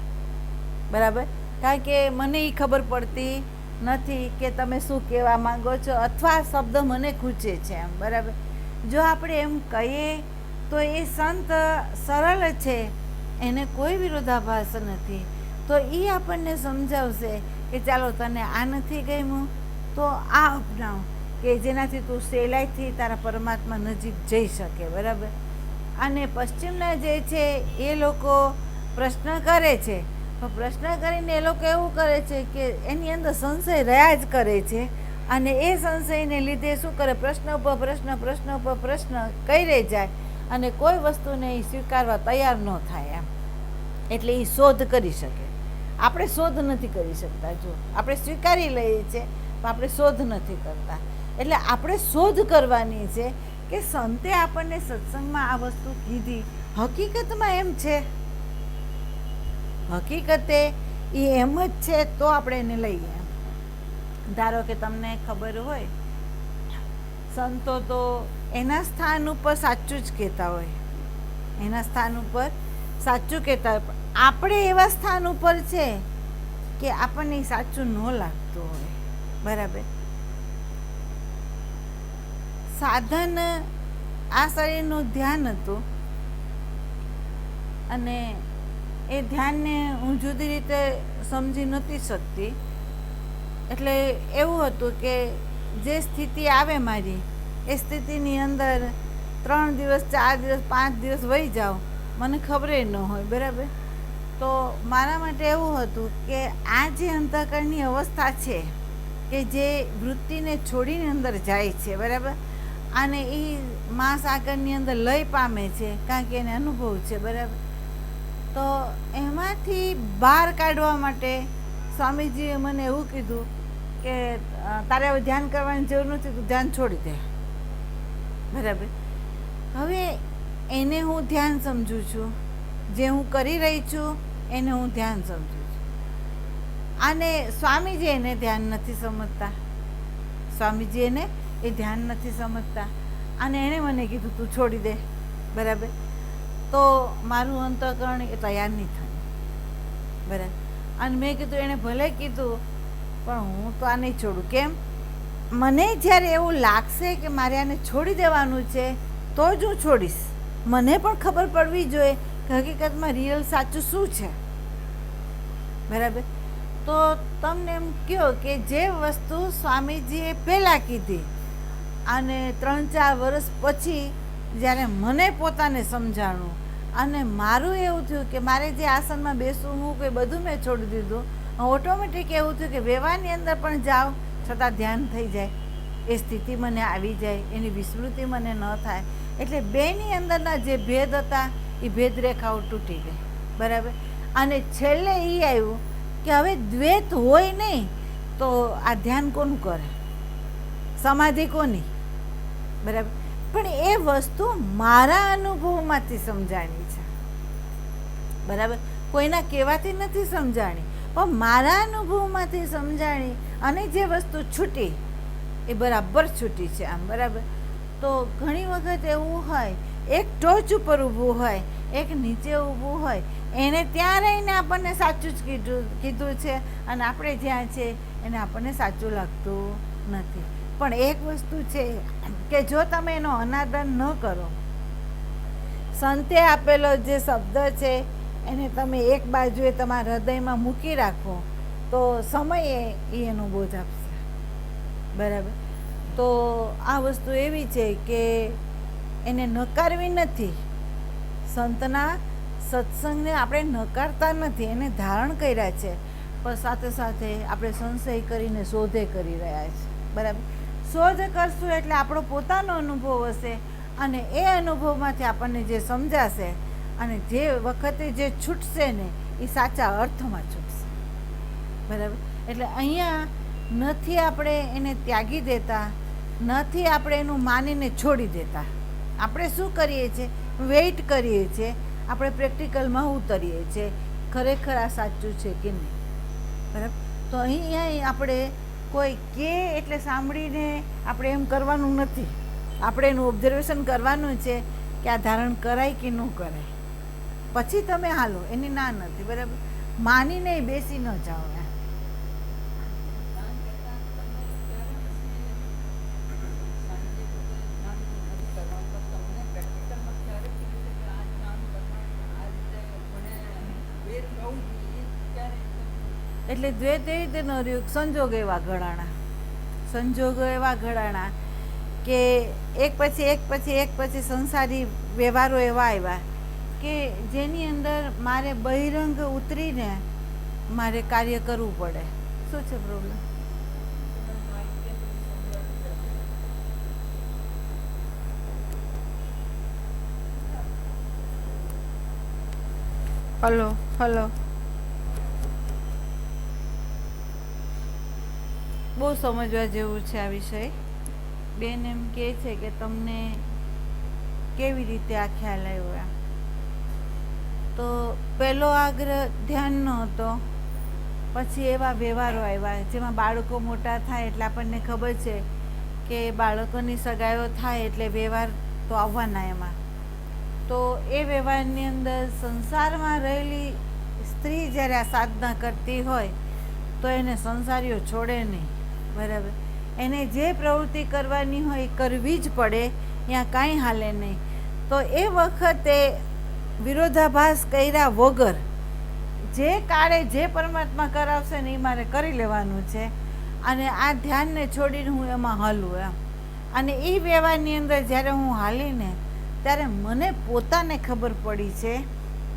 બરાબર. કારણ કે મને એ ખબર પડતી નથી કે તમે શું કહેવા માંગો છો, અથવા શબ્દ મને ખૂચે છે એમ. બરાબર. જો આપણે એમ કહીએ તો એ સંત સરળ છે, એને કોઈ વિરોધાભાસ નથી, તો એ આપણને સમજાવશે કે ચાલો તને આ નથી ગમ્યું તો આ અપનાવ, કે જેનાથી તું સહેલાઈથી તારા પરમાત્મા નજીક જઈ શકે. બરાબર. અને પશ્ચિમના જે છે એ લોકો પ્રશ્ન કરે છે, પણ પ્રશ્ન કરીને એ લોકો એવું કરે છે કે એની અંદર સંશય રહ્યા જ કરે છે, અને એ સંશયને લીધે શું કરે, પ્રશ્ન ઉપર પ્રશ્ન કરી રહી જાય અને કોઈ વસ્તુને એ સ્વીકારવા તૈયાર ન થાય એમ. એટલે એ શોધ કરી શકે. આપણે શોધ નથી કરી શકતા. જો આપણે સ્વીકારી લઈએ છીએ પણ આપણે શોધ નથી કરતા. એટલે આપણે શોધ કરવાની છે કે સંતે આપણને સત્સંગમાં આ વસ્તુ કીધી હકીકતમાં એમ છે, હકીકતે એ એમ જ છે, તો આપણે એને લઈએ. ધારો કે તમને ખબર હોય સંતો તો એના સ્થાન ઉપર સાચું જ કહેતા હોય, એના સ્થાન ઉપર સાચું કહેતા હોય, પણ આપણે એવા સ્થાન ઉપર છે કે આપણને સાચું ન લાગતું હોય. બરાબર. સાધન આ શરીરનું ધ્યાન હતું અને એ ધ્યાનને હું જુદી રીતે સમજી નહોતી શકતી. એટલે એવું હતું કે જે સ્થિતિ આવે મારી, એ સ્થિતિની અંદર 3 દિવસ 4 દિવસ 5 દિવસ વહી જાઓ, મને ખબર ન હોય. બરાબર. તો મારા માટે એવું હતું કે આ જે અંતઃકરણની અવસ્થા છે કે જે વૃત્તિને છોડીને અંદર જાય છે. બરાબર. અને એ મહાસાગરની અંદર લય પામે છે, કારણ કે એને અનુભવ છે. બરાબર. તો એમાંથી બહાર કાઢવા માટે સ્વામીજીએ મને એવું કીધું કે તારે હવે ધ્યાન કરવાની જરૂર નથી, તું ધ્યાન છોડી દે. બરાબર. હવે એને હું ધ્યાન સમજું છું, જે હું કરી રહી છું એને હું ધ્યાન સમજું છું. અને સ્વામીજી એને ધ્યાન નથી સમજતા, સ્વામીજી એને એ ધ્યાન નથી સમજતા, અને એણે મને કીધું તું છોડી દે. બરાબર. તો મારું અંતઃકરણ એ તૈયાર નહીં થયું. બરાબર. અને મેં કીધું એણે ભલે કીધું પણ હું તો આ નહીં છોડું. કેમ? મને જ્યારે એવું લાગશે કે મારે આને છોડી દેવાનું છે તો જ હું છોડીશ. મને પણ ખબર પડવી જોઈએ કે હકીકતમાં રિયલ સાચું શું છે. બરાબર. તો તમને એમ કહો કે જે વસ્તુ સ્વામીજીએ પહેલાં કીધી અને 3-4 વર્ષ પછી જ્યારે મને પોતાને સમજાણું અને મારું એવું થયું કે મારે જે આસનમાં બેસવું હું કે બધું મેં છોડી દીધું, ઓટોમેટિક એવું થયું કે વ્યવહારની અંદર પણ જાઓ છતાં ધ્યાન થઈ જાય, એ સ્થિતિ મને આવી જાય, એની વિસ્મૃતિ મને ન થાય. એટલે બેની અંદરના જે ભેદ હતા એ ભેદ રેખાઓ તૂટી ગઈ, બરાબર. અને છેલ્લે એ આવ્યું કે હવે દ્વૈત હોય નહીં તો આ ધ્યાન કોનું કરે, સમાધિ કોની, બરાબર. પણ એ વસ્તુ મારા અનુભવમાંથી સમજાણી છે, બરાબર. કોઈના કહેવાથી નથી સમજાણી, પણ મારા અનુભવમાંથી સમજાણી. અને જે વસ્તુ છૂટી એ બરાબર છૂટી છે આમ, બરાબર. તો ઘણી વખત એવું હોય, એક ટોચ ઉપર ઊભું હોય, એક નીચે ઊભું હોય, એને ત્યાં રહીને આપણને સાચું જ કીધું છે અને આપણે જ્યાં છે એને આપણને સાચું લાગતું નથી. પણ એક વસ્તુ છે કે જો તમે એનો અનાદર ન કરો, સંતે આપેલો જે શબ્દ છે એને તમે એક બાજુએ તમારા હૃદયમાં મૂકી રાખો તો સમયે એનો બોધ આપશે, બરાબર. તો આ વસ્તુ એવી છે કે એને નકારવી નથી. સંતના સત્સંગને આપણે નકારતા નથી, એને ધારણ કર્યા છે, પણ સાથે સાથે આપણે સંશય કરીને શોધે કરી રહ્યા છે, બરાબર. શોધ કરશું એટલે આપણો પોતાનો અનુભવ હશે અને એ અનુભવમાંથી આપણને જે સમજાશે અને જે વખતે જે છૂટશે ને એ સાચા અર્થમાં છૂટશે, બરાબર. એટલે અહીંયા નથી આપણે એને ત્યાગી દેતા, નથી આપણે એનું માનીને છોડી દેતા. આપણે શું કરીએ છીએ, વેઇટ કરીએ છીએ, આપણે પ્રેક્ટિકલમાં ઉતરીએ છીએ ખરેખર આ સાચું છે કે નહીં, બરાબર. તો અહીંયા આપણે કોઈ કે એટલે સાંભળીને આપણે એમ કરવાનું નથી, આપણે એનું ઓબ્ઝર્વેશન કરવાનું છે કે આ ધારણ કરાય કે ન કરાય, પછી તમે હાલો, એની ના નથી, બરાબર. માનીને બેસી ન જાઓ. એટલે દ્વૈત એવી રીતે ન રહ્યું, સંજોગ એવા ઘડાણા કે એક પછી સંસારી વ્યવહારો એવા આવ્યા કે જેની અંદર મારે બહિરંગ ઉતરીને મારે કાર્ય કરવું પડે. શું છે પ્રોબ્લેમ? હલો બહુ સમજવા જેવું છે આ વિષય. બેન એમ કહે છે કે તમને કેવી રીતે આ ખ્યાલ આવ્યો. તો પહેલો આગ્રહ ધ્યાનનો હતો, પછી એવા વ્યવહારો આવ્યા જેમાં બાળકો મોટા થાય એટલે આપણને ખબર છે કે બાળકોની સગાઈઓ થાય એટલે વ્યવહાર તો આવવાના એમાં. તો એ વ્યવહારની અંદર સંસારમાં રહેલી સ્ત્રી જ્યારે આ સાધના કરતી હોય તો એને સંસારીઓ છોડે નહીં, બરાબર. એને જે પ્રવૃત્તિ કરવાની હોય એ કરવી જ પડે, ત્યાં કાંઈ હાલે નહીં. તો એ વખતે વિરોધાભાસ કર્યા વગર જે કાળે જે પરમાત્મા કરાવશે ને એ મારે કરી લેવાનું છે અને આ ધ્યાનને છોડીને હું એમાં હાલું એમ. અને એ વ્યવહારની અંદર જ્યારે હું હાલીને ત્યારે મને પોતાને ખબર પડી છે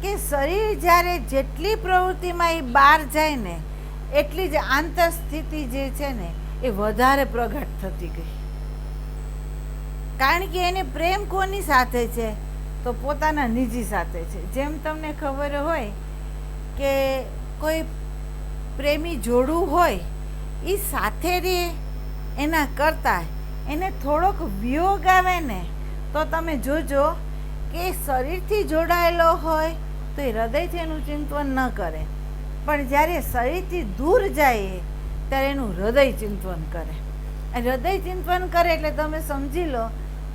કે શરીર જ્યારે જેટલી પ્રવૃત્તિમાં એ બહાર જાય ને એટલી જ આંતરસ્થિતિ જે છે ને એ વધારે પ્રગટ થતી ગઈ. કારણ કે એને પ્રેમ કોની સાથે છે તો પોતાના નિજી સાથે છે. જેમ તમને ખબર હોય કે કોઈ પ્રેમી જોડું હોય એ સાથે રહે એના કરતાં એને થોડોક વિયોગ આવે ને તો તમે જોજો કે શરીરથી જોડાયેલો હોય તો એ હૃદયથી એનું ચિંતન ન કરે, પણ જ્યારે શરીરથી દૂર જાય ત્યારે એનું હૃદય ચિંતન કરે. હૃદય ચિંતન કરે એટલે તમે સમજી લો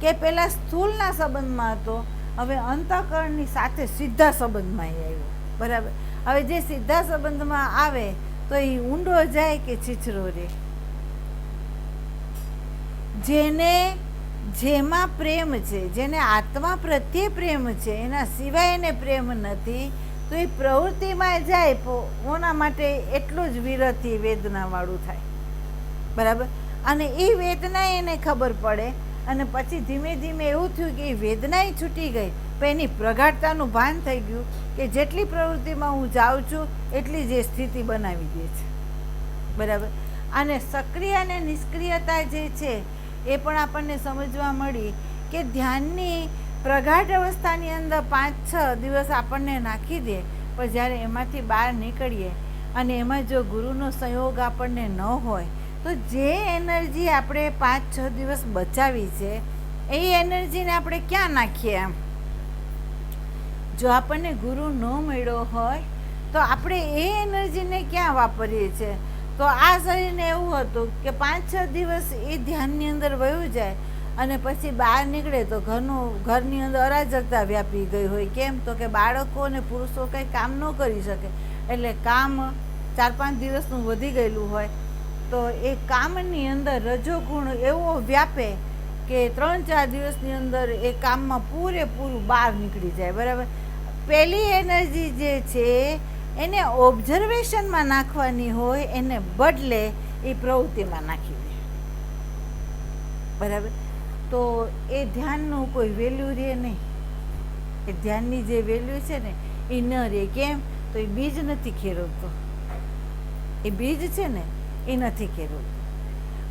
કે પહેલાં સ્થૂળના સંબંધમાં હતો, હવે અંતઃકરણની સાથે સીધા સંબંધમાં આવ્યો, બરાબર. હવે જે સીધા સંબંધમાં આવે તો એ ઊંડો જાય કે છીછરો રહે. જેમાં પ્રેમ છે, જેને આત્મા પ્રત્યે પ્રેમ છે, એના સિવાય એને પ્રેમ નથી, તો એ પ્રવૃત્તિમાં જાય ઓના માટે એટલું જ વિરહથી વેદનાવાળું થાય, બરાબર. અને એ વેદના એને ખબર પડે, અને પછી ધીમે ધીમે એવું થયું કે એ વેદનાય છૂટી ગઈ, પણ એની પ્રગાઢતાનું ભાન થઈ ગયું કે જેટલી પ્રવૃત્તિમાં હું જાઉં છું એટલી જ એ સ્થિતિ બનાવી દે છે. બરાબર. અને સક્રિય અને નિષ્ક્રિયતા જે છે એ પણ આપણને સમજવા મળી કે ધ્યાનની પ્રગાઢ અવસ્થાની અંદર 5-6 દિવસ આપણને નાખી દે, પણ જ્યારે એમાંથી બહાર નીકળીએ અને એમાં જો ગુરુનો સંયોગ આપણને ન હોય તો જે એનર્જી આપણે 5-6 દિવસ બચાવી છે એ એનર્જીને આપણે ક્યાં નાખીએ? એમ જો આપણને ગુરુ ન મળ્યો હોય તો આપણે એ એનર્જીને ક્યાં વાપરીએ છીએ? તો આ શરીરને એવું હતું કે 5-6 દિવસ એ ધ્યાનની અંદર વયું જાય અને પછી બહાર નીકળે તો ઘરની અંદર અરાજકતા વ્યાપી ગઈ હોય. કેમ? તો કે બાળકો અને પુરુષો કંઈ કામ ન કરી શકે, એટલે કામ 4-5 દિવસનું વધી ગયેલું હોય તો એ કામની અંદર રજોગુણ એવો વ્યાપે કે 3-4 દિવસની અંદર એ કામમાં પૂરેપૂરું બહાર નીકળી જાય. બરાબર. પહેલી એનર્જી જે છે એને ઓબ્ઝર્વેશનમાં નાખવાની હોય, એને બદલે એ પ્રવૃત્તિમાં નાખી દે. બરાબર. તો એ ધ્યાનનું કોઈ વેલ્યુ રહે નહીં. એ ધ્યાનની જે વેલ્યુ છે ને એ ન રહે. કેમ? તો એ બીજ નથી ખેરવતો. એ બીજ છે ને એ નથી ખેરવતો.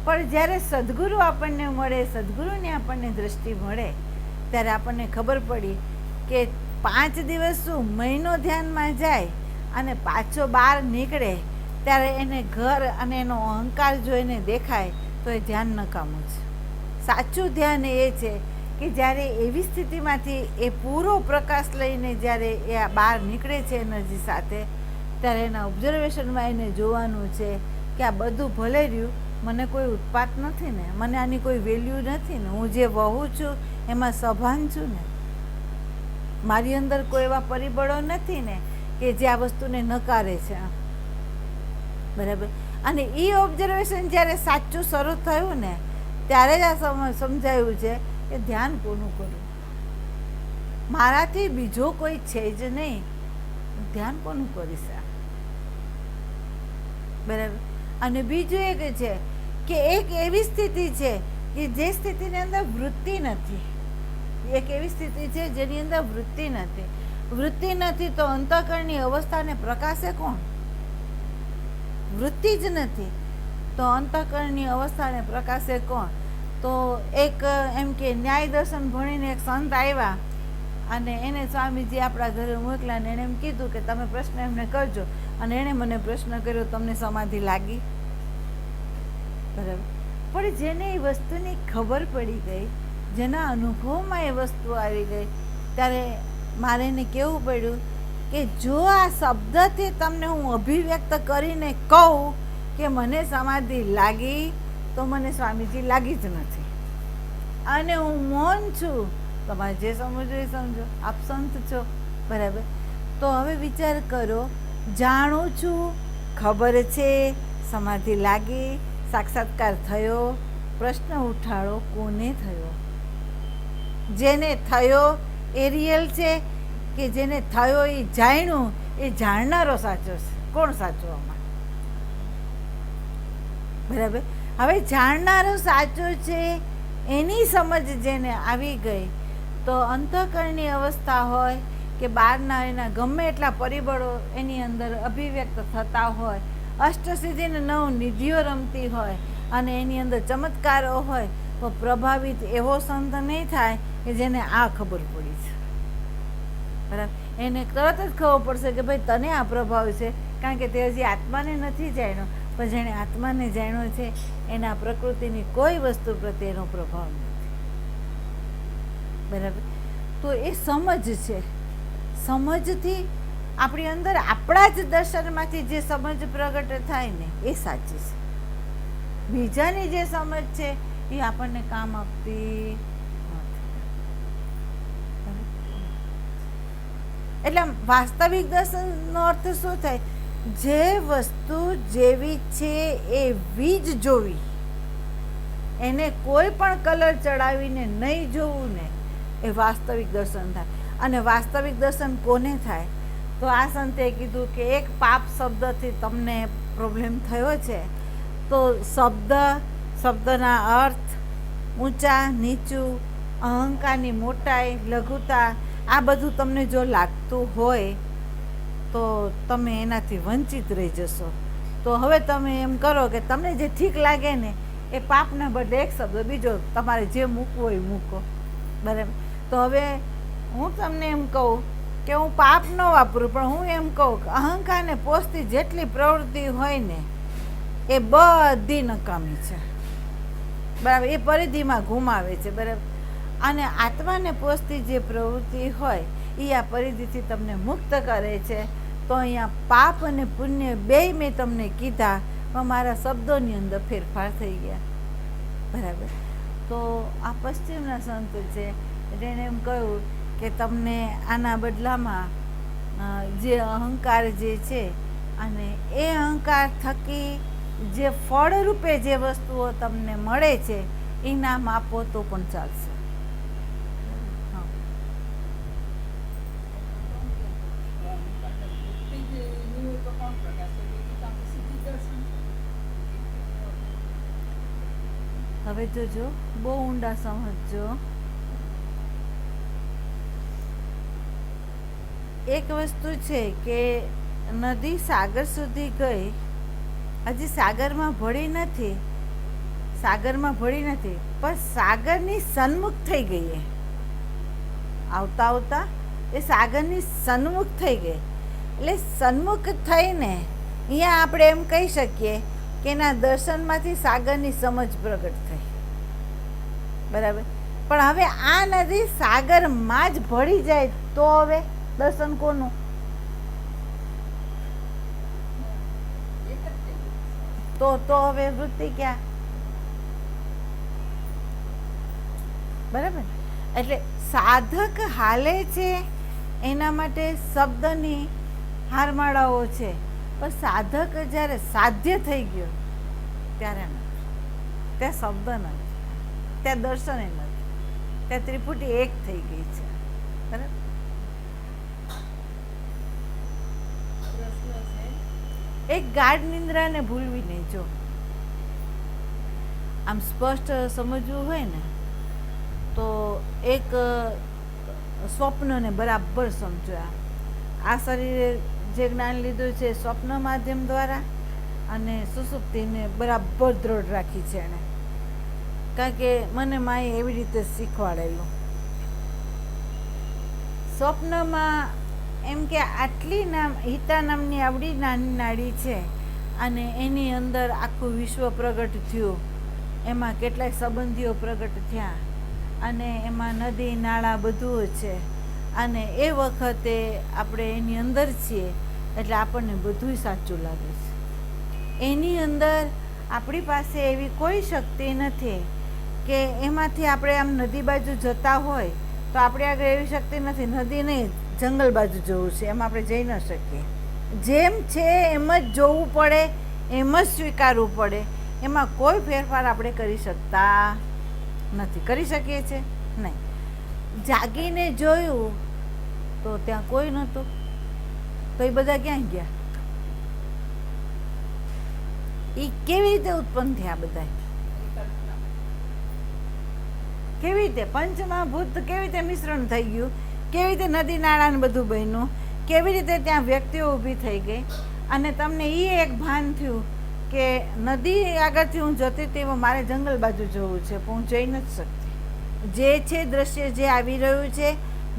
પણ જ્યારે સદગુરુ આપણને મળે, સદગુરુની આપણને દ્રષ્ટિ મળે, ત્યારે આપણને ખબર પડી કે 5 દિવસ શું મહિનો ધ્યાનમાં જાય અને પાછો બહાર નીકળે ત્યારે એને ઘર અને એનો અહંકાર જો એને દેખાય તો એ ધ્યાન નકામું છે. સાચું ધ્યાન એ છે કે જ્યારે એવી સ્થિતિમાંથી એ પૂરો પ્રકાશ લઈને જ્યારે એ બહાર નીકળે છે એનર્જી સાથે, ત્યારે એના ઓબ્ઝર્વેશનમાં એને જોવાનું છે કે આ બધું ભલે રહ્યું, મને કોઈ ઉત્પાત નથી ને, મને આની કોઈ વેલ્યુ નથી ને, હું જે વહું છું એમાં સભાન છું ને, મારી અંદર કોઈ એવા પરિબળો નથી ને કે જે આ વસ્તુને નકારે છે. બરાબર. અને એ ઓબ્ઝર્વેશન જ્યારે સાચું શરૂ થયું ને ત્યારે જ આ સમજાયું છે કે ધ્યાન કોનું કરવું? મારાથી બીજો કોઈ છે જ નહીં, ધ્યાન કોનું કરીશ? બરાબર. અને બીજું એક છે કે એક એવી સ્થિતિ છે કે જે સ્થિતિની અંદર વૃત્તિ નથી. એક એવી સ્થિતિ છે જેની અંદર વૃત્તિ નથી. વૃત્તિ નથી તો અંતઃકરણની અવસ્થાને પ્રકાશે કોણ? વૃત્તિ જ નથી તો અંતઃકરણની અવસ્થાને પ્રકાશે કોણ? તો એક એમ કે ન્યાય દર્શન ભણીને એક સંત આવ્યા અને એને સ્વામીજી આપણા ઘરે મોકલ્યા ને એને એમ કીધું કે તમે પ્રશ્ન એમને કરજો. અને એણે મને પ્રશ્ન કર્યો, તમને સમાધિ લાગી? બરાબર. પણ જેને એ વસ્તુની ખબર પડી ગઈ, જેના અનુભવમાં એ વસ્તુ આવી ગઈ, ત્યારે મારે એને કહેવું પડ્યું કે જો આ શબ્દથી તમને હું અભિવ્યક્ત કરીને કહું કે મને સમાધિ લાગી, તો મને સ્વામીજી લાગી જ નથી. અને હું મૌન છું, તમારે જે સમજો એ સમજો, આપ સંત છો. બરાબર. તો હવે વિચાર કરો, જાણું છું, ખબર છે, સમાધિ લાગી, સાક્ષાત્કાર થયો, પ્રશ્ન ઉઠાડો, કોને થયો? જેને થયો એ રિયલ છે કે જેને થયો એ જાણ્યું એ જાણનારો સાચો છે? કોણ સાચું આમાં? બરાબર. હવે જાણનારો સાચો છે એની સમજ જેને આવી ગઈ, તો અંતઃકરણની અવસ્થા હોય કે બહારના એના ગમે એટલા પરિબળો એની અંદર અભિવ્યક્ત થતા હોય, અષ્ટસિદ્ધિને 9 નિધિઓ રમતી હોય અને એની અંદર ચમત્કારો હોય, તો પ્રભાવિત એવો સંત નહીં થાય કે જેને આ ખબર પડી છે. બરાબર. એને તરત જ ખબર પડશે કે ભાઈ તને આ પ્રભાવ છે, કારણ કે તે હજી આત્માને નથી જાણ્યો. પણ જેણે આત્માને જાણ્યો છે એના પ્રકૃતિની કોઈ વસ્તુ પ્રત્યે એનો પ્રભાવ નથી. બરાબર. તો એ સમજ છે. સમજથી આપણી અંદર આપણા જ દર્શનમાંથી જે સમજ પ્રગટ થાય ને એ સાચી છે. બીજાની જે સમજ છે એ આપણને કામ આપતી નથી. એટલે વાસ્તવિક દર્શનનો અર્થ શું થાય? જે વસ્તુ જેવી છે એવી જ જોવી, એને કોઈ પણ કલર ચડાવીને નહીં જોવું ને, એ વાસ્તવિક દર્શન થાય. અને વાસ્તવિક દર્શન કોને થાય? તો આ સંતે કીધું કે એક પાપ શબ્દથી તમને પ્રોબ્લેમ થયો છે, તો શબ્દ શબ્દના અર્થ, ઊંચા નીચું, અહંકારની મોટાઈ, લઘુતા, આ બધું તમને જો લાગતું હોય તો તમે એનાથી વંચિત રહી જશો. તો હવે તમે એમ કરો કે તમને જે ઠીક લાગે ને એ પાપના બદલે એક શબ્દ બીજો તમારે જે મૂકવો હોય મૂકો. બરાબર? તો હવે હું તમને એમ કહું કે હું પાપ ન વાપરું, પણ હું એમ કહું કે અહંકારને પોષતી જેટલી પ્રવૃત્તિ હોય ને એ બધી નકામી છે. બરાબર? એ પરિધિમાં ઘુમાવે છે. બરાબર? અને આત્માને પોષતી જે પ્રવૃત્તિ હોય એ આ પરિધિથી તમને મુક્ત કરે છે. તો અહીંયા પાપ અને પુણ્ય બેય મેં તમને કીધા, પણ મારા શબ્દોની અંદર ફેરફાર થઈ ગયા. બરાબર? તો આ પશ્ચિમના સંતો છે એને એમ કહ્યું કે તમને આના બદલામાં જે અહંકાર જે છે અને એ અહંકાર થકી જે ફળ રૂપે જે વસ્તુઓ તમને મળે છે એ નામ આપો તો પણ ચાલશે. હવે જોજો, બહુ ઊંડા સમજજો. એક વસ્તુ છે કે નદી સાગર સુધી ગઈ, હજી સાગરમાં ભળી નથી, પણ સાગરની સન્મુખ થઈ ગઈ. આવતા આવતા એ સાગરની સન્મુખ થઈ ગઈ. એટલે સન્મુખ થઈને અહીંયા આપણે એમ કહી શકીએ કે એના દર્શનમાંથી સાગરની સમજ પ્રગટ થઈ. બરાબર? પણ હવે આ નદી સાગરમાં જ ભળી જાય તો હવે દર્શન કોનું? તો હવે વૃત્તિ ક્યાં? બરાબર? એટલે સાધક હાલે છે એના માટે શબ્દની હારમાળાઓ છે, પણ સાધક જ્યારે સાધ્ય થઈ ગયો ત્યારે નથી. ત્યાં શબ્દ નથી, ત્યાં દર્શન નથી, ત્યાં ત્રિપુટી એક થઈ ગઈ છે. બરાબર? એક ગાઢ નિંદ્રાને ભૂલવી નહીં. જો આમ સ્પષ્ટ સમજવું હોય ને તો એક સ્વપ્નને બરાબર સમજો. આ શરીરે જે જ્ઞાન લીધું છે સ્વપ્ન માધ્યમ દ્વારા, અને સુષુપ્તિને બરાબર દ્રઢ રાખી છે એણે. કારણ કે મને માએ એવી રીતે શીખવાડેલું. સ્વપ્નમાં એમ કે આટલી હિતા નામની આવડી નાની નાડી છે અને એની અંદર આખું વિશ્વ પ્રગટ થયું, એમાં કેટલાય સંબંધીઓ પ્રગટ થયા અને એમાં નદી નાળા બધું છે, અને એ વખતે આપણે એની અંદર છીએ એટલે આપણને બધુંય સાચું લાગે છે. એની અંદર આપણી પાસે એવી કોઈ શક્તિ નથી કે એમાંથી આપણે આમ નદી બાજુ જતા હોય તો આપણે આગળ એવી શક્તિ નથી. નદી નહીં, જંગલ બાજુ જવું છે એમ આપણે જઈ ન શકીએ. જેમ છે એમ જ જોવું પડે, એમ જ સ્વીકારવું પડે. એમાં કોઈ ફેરફાર આપણે કરી શકતા નથી. કરી શકીએ છીએ? નહીં. જાગીને જોયું તો ત્યાં કોઈ નહોતું, તો એ બધા ક્યાં ગયા? એ કેવી રીતે ઉત્પન્ન થયા બધા? કેવી રીતે પંચમહાભૂત કેવી રીતે મિશ્રણ થઈ ગયું? કેવી રીતે નદી નાળાને બધું બન્યું? કેવી રીતે ત્યાં વ્યક્તિઓ ઊભી થઈ ગઈ? અને તમને એ એક ભાન થયું કે નદી આગળથી હું જતી હતી, મારે જંગલ બાજુ જવું છે પણ હું જઈ નથી શકતી. જે છે દ્રશ્ય જે આવી રહ્યું છે,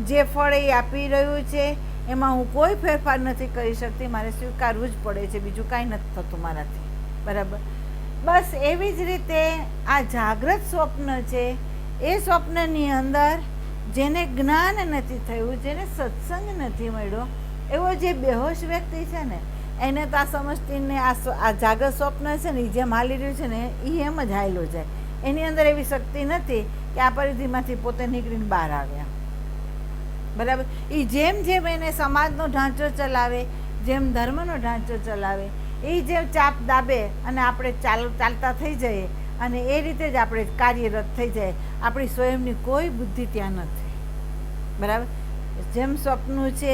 જે ફળ એ આપી રહ્યું છે, એમાં હું કોઈ ફેરફાર નથી કરી શકતી. મારે સ્વીકારવું જ પડે છે, બીજું કાંઈ નથી થતું મારાથી. બરાબર? બસ એવી જ રીતે આ જાગ્રત સ્વપ્ન છે. એ સ્વપ્નની અંદર જેને જ્ઞાન નથી થયું, જેને સત્સંગ નથી મળ્યો, એવો જે બેહોશ વ્યક્તિ છે ને, એને તો આ સમજતીને આ જાગ્રત સ્વપ્ન છે ને એ જેમ હાલી રહ્યું છે ને એ એમ જ હાલ્યો જાય. એની અંદર એવી શક્તિ નથી કે આ પરિધિમાંથી પોતે નીકળીને બહાર આવ્યા. બરાબર? એ જેમ જેમ એને સમાજનો ઢાંચો ચલાવે, જેમ ધર્મનો ઢાંચો ચલાવે, એ જેમ ચાપ દાબે અને આપણે ચાલતા થઈ જઈએ અને એ રીતે જ આપણે કાર્યરત થઈ જાય. આપણી સ્વયંની કોઈ બુદ્ધિ ત્યાં નથી. બરાબર? જેમ સ્વપ્નું છે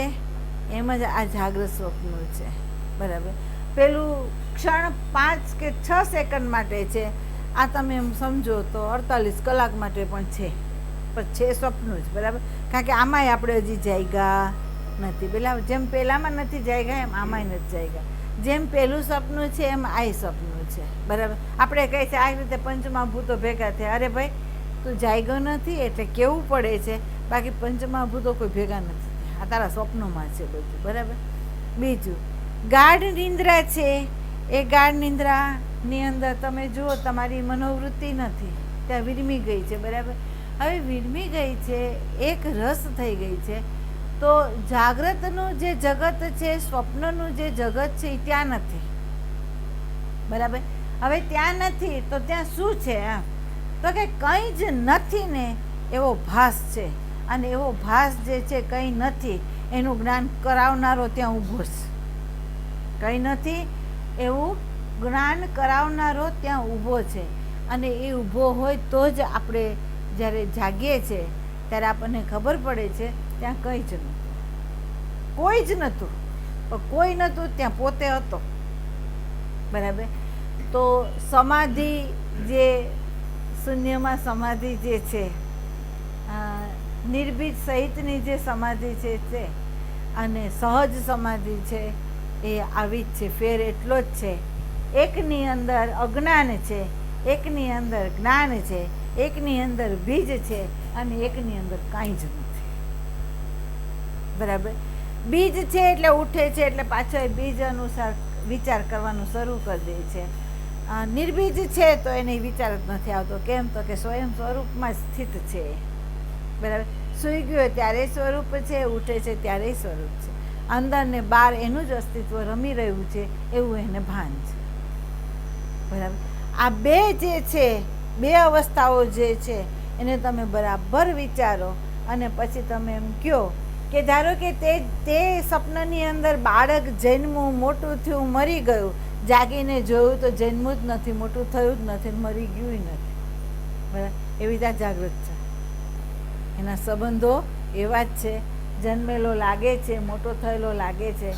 એમ જ આ જાગ્રત સ્વપ્નું છે. બરાબર? પેલું ક્ષણ 5 કે 6 સેકન્ડ માટે છે આ તમે એમ સમજો તો 48 કલાક માટે પણ છે, પણ છે સ્વપ્ન જ, બરાબર. કારણ કે આમાંય આપણે હજી જાગ્યા નથી, પેલા જેમ પહેલામાં નથી જાગ્યા એમ આમાંય નથી જાગ્યા. જેમ પહેલું સપનું છે એમ આ સપનું છે, બરાબર. આપણે કહે છે આ રીતે પંચમહાભૂતો ભેગા થયા. અરે ભાઈ, તું જાગ્યો નથી એટલે કેવું પડે છે, બાકી પંચમહાભૂતો કોઈ ભેગા નથી થયા. આ તારા સ્વપ્નોમાં છે બધું, બરાબર. બીજું, ગાઢ નિંદ્રા છે. એ ગાઢ નિંદ્રાની અંદર તમે જુઓ તમારી મનોવૃત્તિ નથી, ત્યાં વિરમી ગઈ છે, બરાબર. હવે વિરમી ગઈ છે, એક રસ થઈ ગઈ છે, તો જાગ્રતનું જે જગત છે, સ્વપ્નનું જે જગત છે એ ત્યાં નથી, બરાબર. હવે ત્યાં નથી તો ત્યાં શું છે? તો કે કંઈ જ નથી ને એવો ભાસ છે, અને એવો ભાસ જે છે કંઈ નથી એનું જ્ઞાન કરાવનારો ત્યાં ઊભો છે. કંઈ નથી એવું જ્ઞાન કરાવનારો ત્યાં ઊભો છે, અને એ ઊભો હોય તો જ આપણે જ્યારે જાગીએ છીએ ત્યારે આપણને ખબર પડે છે ત્યાં કંઈ જ નહોતું, કોઈ જ નહોતું. પણ કોઈ નહોતું ત્યાં પોતે હતો, બરાબર. તો સમાધિ જે શૂન્યમાં સમાધિ જે છે, નિર્ભીજ સહિતની જે સમાધિ છે અને સહજ સમાધિ છે એ આવી જ છે. ફેર એટલો જ છે, એકની અંદર અજ્ઞાન છે, એકની અંદર જ્ઞાન છે, એકની અંદર બીજ છે, અને એકની અંદર કાંઈ જ નથી, બરાબર. બીજ છે એટલે ઉઠે છે, એટલે પાછો એ બીજ અનુસાર વિચાર કરવાનું શરૂ કરી દે છે. નિર્બીજ છે તો એને વિચાર જ નથી આવતો. કેમ? તો કે સ્વયં સ્વરૂપમાં સ્થિત છે, બરાબર. સૂઈ ગયો ત્યારે સ્વરૂપ છે, ઉઠે છે ત્યારે સ્વરૂપ છે, અંદર ને બહાર એનું જ અસ્તિત્વ રમી રહ્યું છે એવું એને ભાન છે, બરાબર. આ બે જે છે, બે અવસ્થાઓ જે છે એને તમે બરાબર વિચારો, અને પછી તમે એમ કહો કે ધારો કે તે સપનાની અંદર બાળક જન્મ્યું, મોટું થયું, મરી ગયું, જાગીને જોયું તો જન્મ્યું જ નથી, મોટું થયું જ નથી, મરી ગયું નથી, બરાબર. એવી રીતે જાગૃત છે, એના સંબંધો એવા જ છે. જન્મેલો લાગે છે, મોટો થયેલો લાગે છે,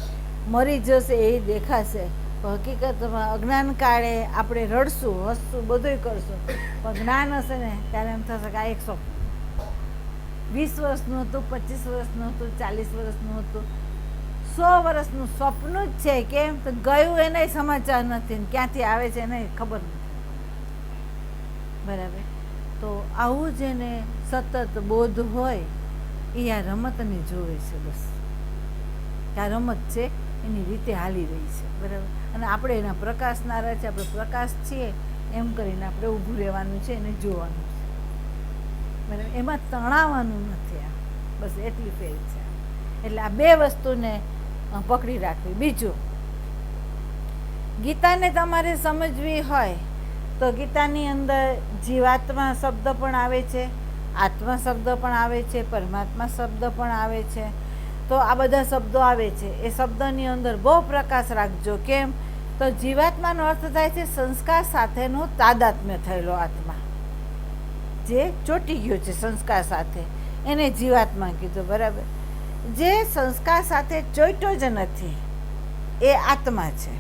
મરી જશે એ દેખાશે. હકીકતમાં અજ્ઞાન કાળે આપણે રડશું, હસશું, બધુંય કરશું, પણ જ્ઞાન હશે ને ત્યારે એમ થશે કે આ એક સ્વપ્ન. 20 વર્ષનું હતું, 25 વર્ષનું હતું, 40 વર્ષનું હતું, 100 વર્ષનું સ્વપ્ન જ છે. કેમ? તો ગયું એને સમાચાર નથી, ક્યાંથી આવે છે એને ખબર નથી, બરાબર. તો આવું જેને સતત બોધ હોય એ આ રમતને જોવે છે, બસ. આ રમત છે એની રીતે હાલી રહી છે, બરાબર. અને આપણે એના પ્રકાશનારા છે, આપણે પ્રકાશ છીએ એમ કરીને આપણે ઊભું રહેવાનું છે, એને જોવાનું છે, બરાબર. એમાં તણાવવાનું નથી. આ બસ એટલી ફેર છે. એટલે આ બે વસ્તુને પકડી રાખવી. બીજું, ગીતાને તમારે સમજવી હોય તો ગીતાની અંદર જીવાત્મા શબ્દ પણ આવે છે, આત્મા શબ્દ પણ આવે છે, પરમાત્મા શબ્દ પણ આવે છે. તો આ બધા શબ્દો આવે છે, એ શબ્દની અંદર બહુ પ્રકાશ રાખજો. કેમ? તો જીવાત્માનો અર્થ થાય છે સંસ્કાર સાથેનો તાદાત્મ્ય થયેલો આત્મા, જે ચોંટી ગયો છે સંસ્કાર સાથે, એને જીવાત્મા કીધું, બરાબર. જે સંસ્કાર સાથે ચોંટ્યો જ નથી એ આત્મા છે.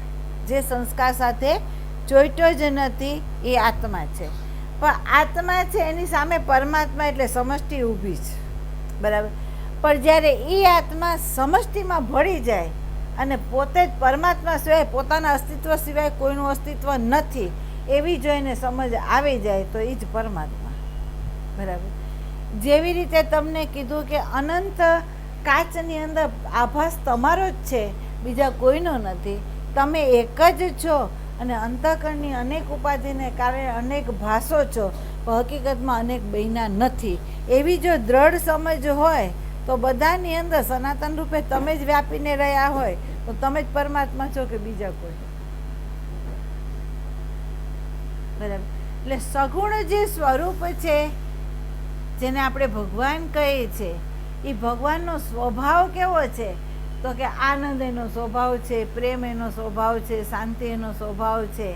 જે સંસ્કાર સાથે ચોંટ્યો જ નથી એ આત્મા છે. પણ આત્મા છે એની સામે પરમાત્મા એટલે સમષ્ટિ ઊભી છે, બરાબર. પણ જ્યારે એ આત્મા સમષ્ટિમાં ભળી જાય અને પોતે જ પરમાત્મા સિવાય, પોતાના અસ્તિત્વ સિવાય કોઈનું અસ્તિત્વ નથી એવી જો એને સમજ આવી જાય તો એ જ પરમાત્મા, બરાબર. જેવી રીતે તમને કીધું કે અનંત કાચની અંદર આભાસ તમારો જ છે, બીજા કોઈનો નથી, તમે એક જ છો, અને અંતઃકરણની અનેક ઉપાધિને કારણે અનેક ભાસો છો, પણ હકીકતમાં અનેક બન્યા નથી. એવી જો દ્રઢ સમજ હોય તો બધાની અંદર સનાતન રૂપે તમે જ વ્યાપીને રહ્યા હોય તો તમે જ પરમાત્મા છો કે બીજા કોઈ, બરાબર. એટલે સગુણ જે સ્વરૂપ છે જેને આપણે ભગવાન કહીએ છીએ, એ ભગવાનનો સ્વભાવ કેવો છે? તો કે આનંદ એનો સ્વભાવ છે, પ્રેમ એનો સ્વભાવ છે, શાંતિ એનો સ્વભાવ છે,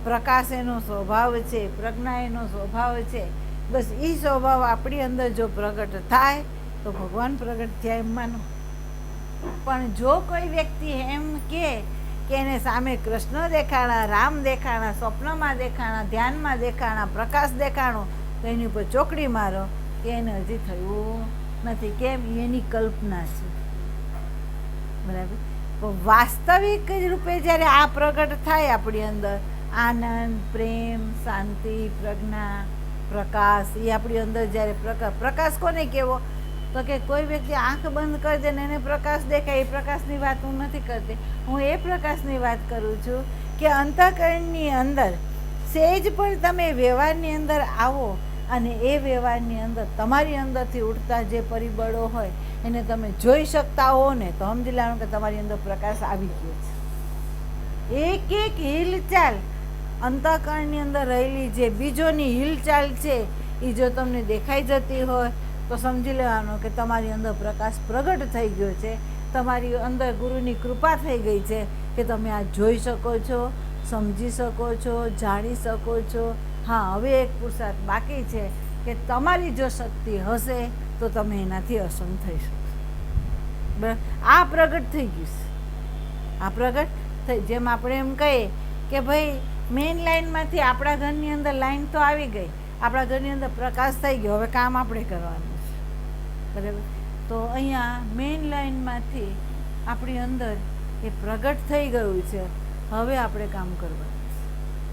પ્રકાશ એનો સ્વભાવ છે, પ્રજ્ઞા એનો સ્વભાવ છે. બસ એ સ્વભાવ આપણી અંદર જો પ્રગટ થાય તો ભગવાન પ્રગટ થયા એમ માનો. પણ જો કોઈ વ્યક્તિ એમ કે કે એને સામે કૃષ્ણ દેખાણા, રામ દેખાણા, સ્વપ્નમાં દેખાણા, ધ્યાનમાં દેખાણા, પ્રકાશ દેખાણો, તો એની ઉપર ચોકડી મારો કે એને હજી થયું નથી. કેમ? એની કલ્પના છે. બરાબર. પણ વાસ્તવિક રૂપે જ્યારે આ પ્રગટ થાય આપણી અંદર, આનંદ, પ્રેમ, શાંતિ, પ્રજ્ઞા, પ્રકાશ, એ આપણી અંદર જ્યારે પ્રકાશ કોને કહેવો? તો કે કોઈ વ્યક્તિ આંખ બંધ કરી દે ને એને પ્રકાશ દેખાય, એ પ્રકાશની વાત હું નથી કરતી. હું એ પ્રકાશની વાત કરું છું કે અંતઃકરણની અંદર સહેજ પણ તમે વ્યવહારની અંદર આવો અને એ વ્યવહારની અંદર તમારી અંદરથી ઉઠતા જે પરિબળો હોય એને તમે જોઈ શકતા હો ને, તો સમજી લેવાનું કે તમારી અંદર પ્રકાશ આવી ગયો છે. એક એક હિલચાલ અંતઃકરણની અંદર રહેલી જે બીજોની હિલચાલ છે એ જો તમને દેખાઈ જતી હોય તો સમજી લેવાનું કે તમારી અંદર પ્રકાશ પ્રગટ થઈ ગયો છે. તમારી અંદર ગુરુની કૃપા થઈ ગઈ છે કે તમે આ જોઈ શકો છો, સમજી શકો છો, જાણી શકો છો. હા, હવે એક પુરુષાર્થ બાકી છે કે તમારી જો શક્તિ હશે તો તમે એનાથી અસંગ થઈ શકશો. બરાબર. આ પ્રગટ થઈ ગયું છે. આ પ્રગટ થઈ, જેમ આપણે એમ કહીએ કે ભાઈ મેઇન લાઇનમાંથી આપણા ઘરની અંદર લાઈન તો આવી ગઈ, આપણા ઘરની અંદર પ્રકાશ થઈ ગયો, હવે કામ આપણે કરવાનું છે. બરાબર. તો અહીંયા મેઇન લાઇનમાંથી આપણી અંદર એ પ્રગટ થઈ ગયું છે, હવે આપણે કામ કરવાનું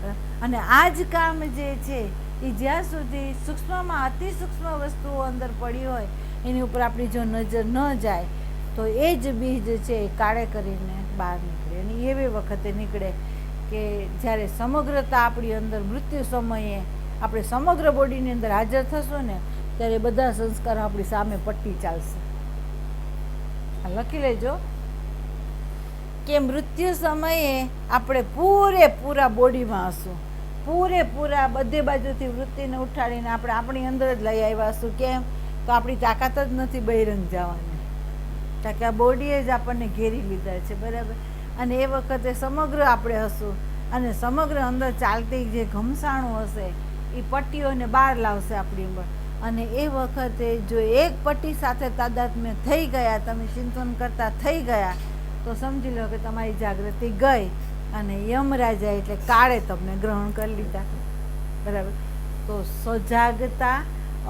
છે. અને આ જ કામ જે છે એ જ્યાં સુધી સૂક્ષ્મમાં અતિ સૂક્ષ્મ વસ્તુઓ અંદર પડી હોય એની ઉપર આપણી જો નજર ન જાય તો એ જ બીજ છે એ કાળે કરીને બહાર નીકળે. અને એવી વખતે નીકળે કે જ્યારે સમગ્રતા આપણી અંદર મૃત્યુ સમયે આપણે સમગ્ર બોડીની અંદર હાજર થશું ને ત્યારે બધા સંસ્કારો આપણી સામે પટ્ટી ચાલશે. લખી લેજો કે મૃત્યુ સમયે આપણે પૂરેપૂરા બોડીમાં હશું, પૂરેપૂરા બધે બાજુથી વૃત્તિને ઉઠાડીને આપણે આપણી અંદર જ લઈ આવ્યા હશું. કેમ? તો આપણી તાકાત જ નથી બહિરંગ જવાની, કારણ કે આ બોડીએ જ આપણને ઘેરી લીધા છે. બરાબર. અને એ વખતે સમગ્ર આપણે હશું અને સમગ્ર અંદર ચાલતી જે ઘમસાણું હશે એ પટ્ટીઓને બહાર લાવશે આપણી અંદર. અને એ વખતે જો એક પટ્ટી સાથે તાદાત્મ્ય થઈ ગયા, તમે ચિંતન કરતા થઈ ગયા, તો સમજી લો કે તમારી જાગૃતિ ગઈ અને યમરાજા એટલે કાળે તમને ગ્રહણ કરી લીધા. બરાબર. તો સજાગતા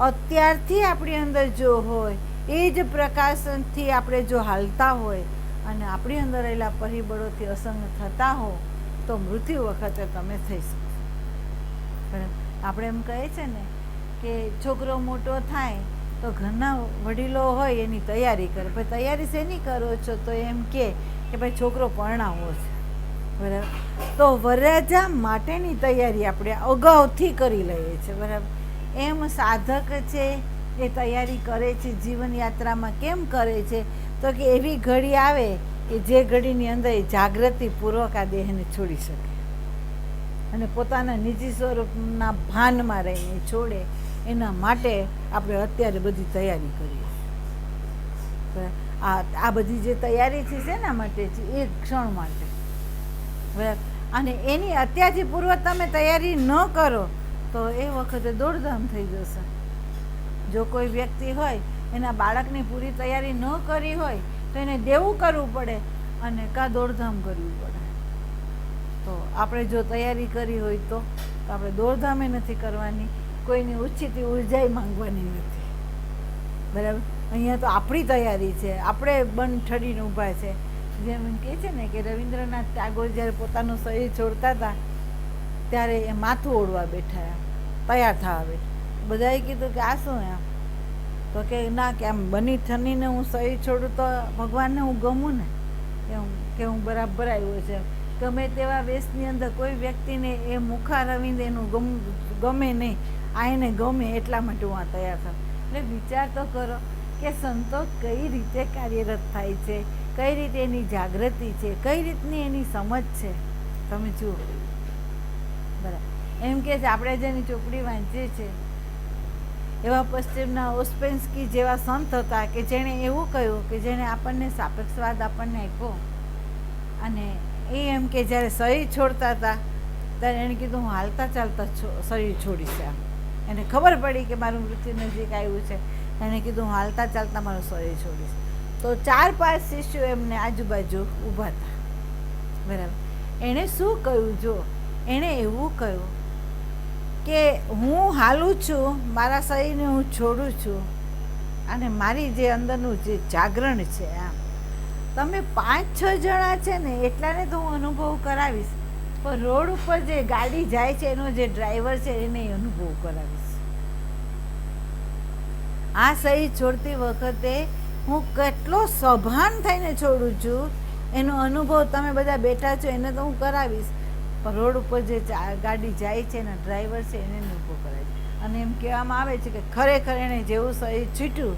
અત્યારથી આપણી અંદર જો હોય, એ જ પ્રકાશનથી આપણે જો હાલતા હોય અને આપણી અંદર રહેલા પરિબળોથી અસંગ થતા હો તો મૃત્યુ વખતે તમે થઈ શકો. બરાબર. આપણે એમ કહીએ છે ને કે છોકરો મોટો થાય તો ઘરના વડીલો હોય એની તૈયારી કરે. ભાઈ તૈયારી શેની કરો છો? તો એમ કે ભાઈ છોકરો પરણાવવો છે. બરાબર. તો વરરાજા માટેની તૈયારી આપણે અગાઉથી કરી લઈએ છીએ. બરાબર. એમ સાધક છે એ તૈયારી કરે છે જીવન યાત્રામાં. કેમ કરે છે? તો કે એવી ઘડી આવે કે જે ઘડીની અંદર એ જાગૃતિપૂર્વક આ દેહને છોડી શકે અને પોતાના નિજી સ્વરૂપના ભાનમાં રહીને છોડે. એના માટે આપણે અત્યારે બધી તૈયારી કરીએ. આ બધી જે તૈયારી છે શેના માટે છે? એ ક્ષણ માટે. બરાબર. અને એની અત્યારથી પૂર્વ તમે તૈયારી ન કરો તો એ વખતે દોડધામ થઈ જશે. જો કોઈ વ્યક્તિ હોય એના બાળકની પૂરી તૈયારી ન કરી હોય તો એને દેવું કરવું પડે અને કાં દોડધામ કરવી પડે. તો આપણે જો તૈયારી કરી હોય તો આપણે દોડધામે નથી કરવાની, કોઈની ઓછીથી ઉર્જાય માંગવાની નથી. બરાબર. અહીંયા તો આપણી તૈયારી છે, આપણે બંધ ઠરીને ઊભા છે. જેમ કહે છે ને કે રવિન્દ્રનાથ ટાગોર જ્યારે પોતાનું શરીર છોડતા હતા ત્યારે એ માથું ઓળવા બેઠા, તૈયાર થવા બેઠા. બધાએ કીધું કે આ શું એમ? તો કે ના, કે આમ બની ઠનીને હું શરીર છોડું તો ભગવાનને હું ગમું ને, એમ કે હું બરાબર આવ્યો છે. ગમે તેવા વેશની અંદર કોઈ વ્યક્તિને એ મુખા રવિન્દ્ર એનું ગમે નહીં, આ એને ગમે એટલા માટે હું આ તૈયાર થાઉં. એટલે વિચાર તો કરો કે સંતો કઈ રીતે કાર્યરત થાય છે, કઈ રીતે એની જાગૃતિ છે, કઈ રીતની એની સમજ છે. તમે જુઓ. બરાબર. એમ કે આપણે જેની ચોપડી વાંચીએ છીએ એવા પશ્ચિમના ઓસ્પેન્સ્કી જેવા સંત હતા કે જેણે એવું કહ્યું કે જેણે આપણને સાપેક્ષવાદ આપણને આપ્યો. અને એ એમ કે જ્યારે શરીર છોડતા હતા ત્યારે એણે કીધું હું હાલતા ચાલતા શરીર છોડીશ. એને ખબર પડી કે મારું મૃત્યુ નજીક આવ્યું છે. એણે કીધું હું હાલતા ચાલતા મારું શરીર છોડીશ. તો 4-5 શિષ્યો એમને આજુબાજુ ઊભા હતા. બરાબર. એણે શું કહ્યું? જો એણે એવું કહ્યું કે હું હાલું છું, મારા શરીરને હું છોડું છું, અને મારી જે અંદરનું જે જાગરણ છે, આમ તમે 5-6 જણા છે ને એટલાને તો હું અનુભવ કરાવીશ, પણ રોડ ઉપર જે ગાડી જાય છે એનો જે ડ્રાઈવર છે એને અનુભવ કરાવીશ. આ શરીર છોડતી વખતે હું કેટલો સભાન થઈને છોડું છું એનો અનુભવ તમે બધા બેઠા છો એને તો હું કરાવીશ, પણ રોડ ઉપર જે ગાડી જાય છે એના ડ્રાઈવર છે એને અનુભવ કરાવીશ. અને એમ કહેવામાં આવે છે કે ખરેખર એણે જેવું શરીર છૂટ્યું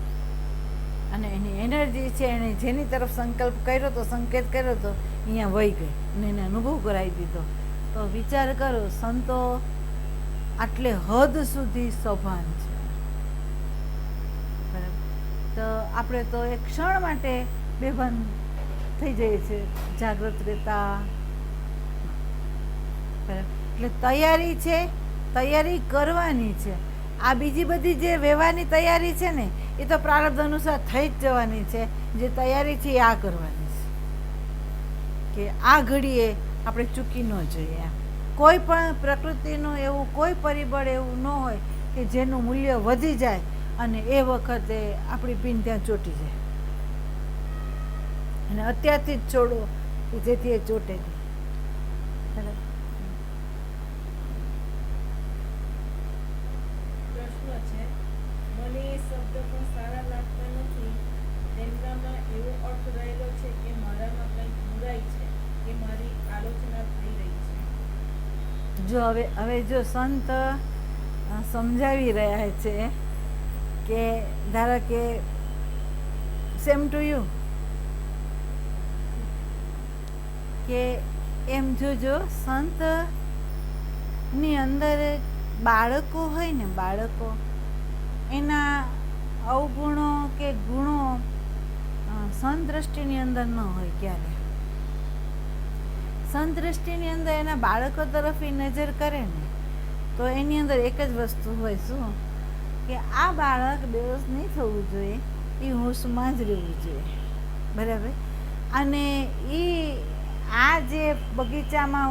અને એની એનર્જી છે, એણે જેની તરફ સંકલ્પ કર્યો હતો, સંકેત કર્યો હતો, અહીંયા વહી ગઈ અને એને અનુભવ કરાવી દીધો. તો વિચાર કરો, સંતો આટલે હદ સુધી સભાન છે. બરાબર. તો આપણે તો એક ક્ષણ માટે બેભાન થઈ જઈએ છીએ, જાગૃત રહેતા. બરાબર. એટલે તૈયારી છે, તૈયારી કરવાની છે. આ બીજી બધી જે વ્યવહારની તૈયારી છે ને એ તો પ્રારબ્ધ અનુસાર થઈ જ જવાની છે. જે તૈયારી છે એ આ કરવાની છે કે આ ઘડીએ આપણે ચૂકી ન જઈએ. કોઈ પણ પ્રકૃતિનું એવું કોઈ પરિબળ એવું ન હોય કે જેનું મૂલ્ય વધી જાય અને એ વખતે આપણી પીન ત્યાં ચોંટી જાય. અને અત્યારથી જ છોડો કે જેથી એ ચોટે નહીં. બરાબર. પ્રશ્ન છે, મને એ શબ્દ પણ સારા લાગતા નથી. તેમનામાં એવો અર્થ રહેલો છે કે મારામાં કંઈક બુરાઈ છે કે મારી આલોચના થઈ રહી છે. જો હવે જો સંત સમજાવી રહ્યા છે કે ધારો કે સેમ ટુ યુ કે એમ જોજો, સંત ની અંદર બાળકો હોય ને, બાળકો એના અવગુણો કે ગુણો સંત દ્રષ્ટિની અંદર ન હોય. ક્યારે સંત દ્રષ્ટિની અંદર એના બાળકો તરફ નજર કરે ને તો એની અંદર એક જ વસ્તુ હોય, શું કે આ બાળક બેહોશ નહીં થવું જોઈએ, એ હોશમાં જ રહેવું જોઈએ. બરાબર. અને એ આ જે બગીચામાં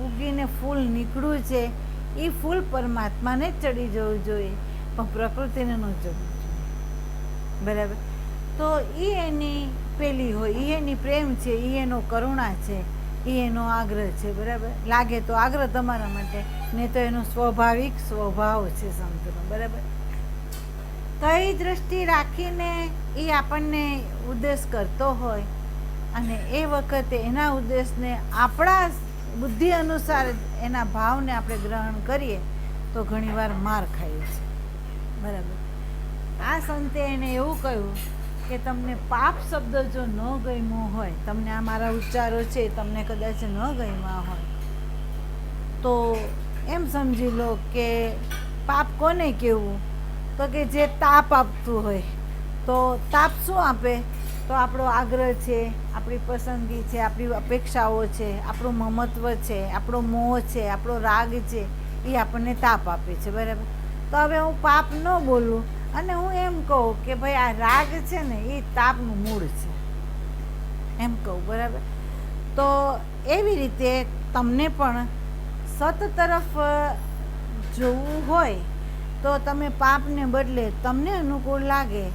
ઉગીને ફૂલ નીકળ્યું છે એ ફૂલ પરમાત્માને જ ચડી જવું જોઈએ, પણ પ્રકૃતિને ન ચડવું જોઈએ. બરાબર. તો એ એની પેલી હોય, એ એની પ્રેમ છે, એ એનો કરુણા છે, એ એનો આગ્રહ છે. બરાબર. લાગે તો આગ્રહ તમારા માટે, ને તો એનો સ્વાભાવિક સ્વભાવ છે સંતનો. બરાબર. કઈ દ્રષ્ટિ રાખીને એ આપણને ઉદ્દેશ કરતો હોય અને એ વખતે એના ઉદ્દેશને આપણા બુદ્ધિ અનુસાર એના ભાવને આપણે ગ્રહણ કરીએ તો ઘણીવાર માર ખાઈએ છીએ. બરાબર. આ સંતે એને એવું કહ્યું કે તમને પાપ શબ્દ જો ન ગમ્યો હોય, તમને આ મારા ઉચ્ચારો છે તમને કદાચ ન ગમ્યા હોય તો એમ સમજી લો કે પાપ કોને કહેવું? તો કે જે તાપ આપતું હોય. તો તાપ શું આપે? તો આપણો આગ્રહ છે, આપણી પસંદગી છે, આપણી અપેક્ષાઓ છે, આપણું મમત્વ છે, આપણો મોહ છે, આપણો રાગ છે, એ આપણને તાપ આપે છે. બરાબર. તો હવે હું પાપ ન બોલું અને હું એમ કહું કે ભાઈ આ રાગ છે ને એ તાપનું મૂળ છે, એમ કહું. બરાબર. તો એવી રીતે તમને પણ સત તરફ જોવું હોય તો તમે પાપને બદલે તમને અનુકૂળ લાગે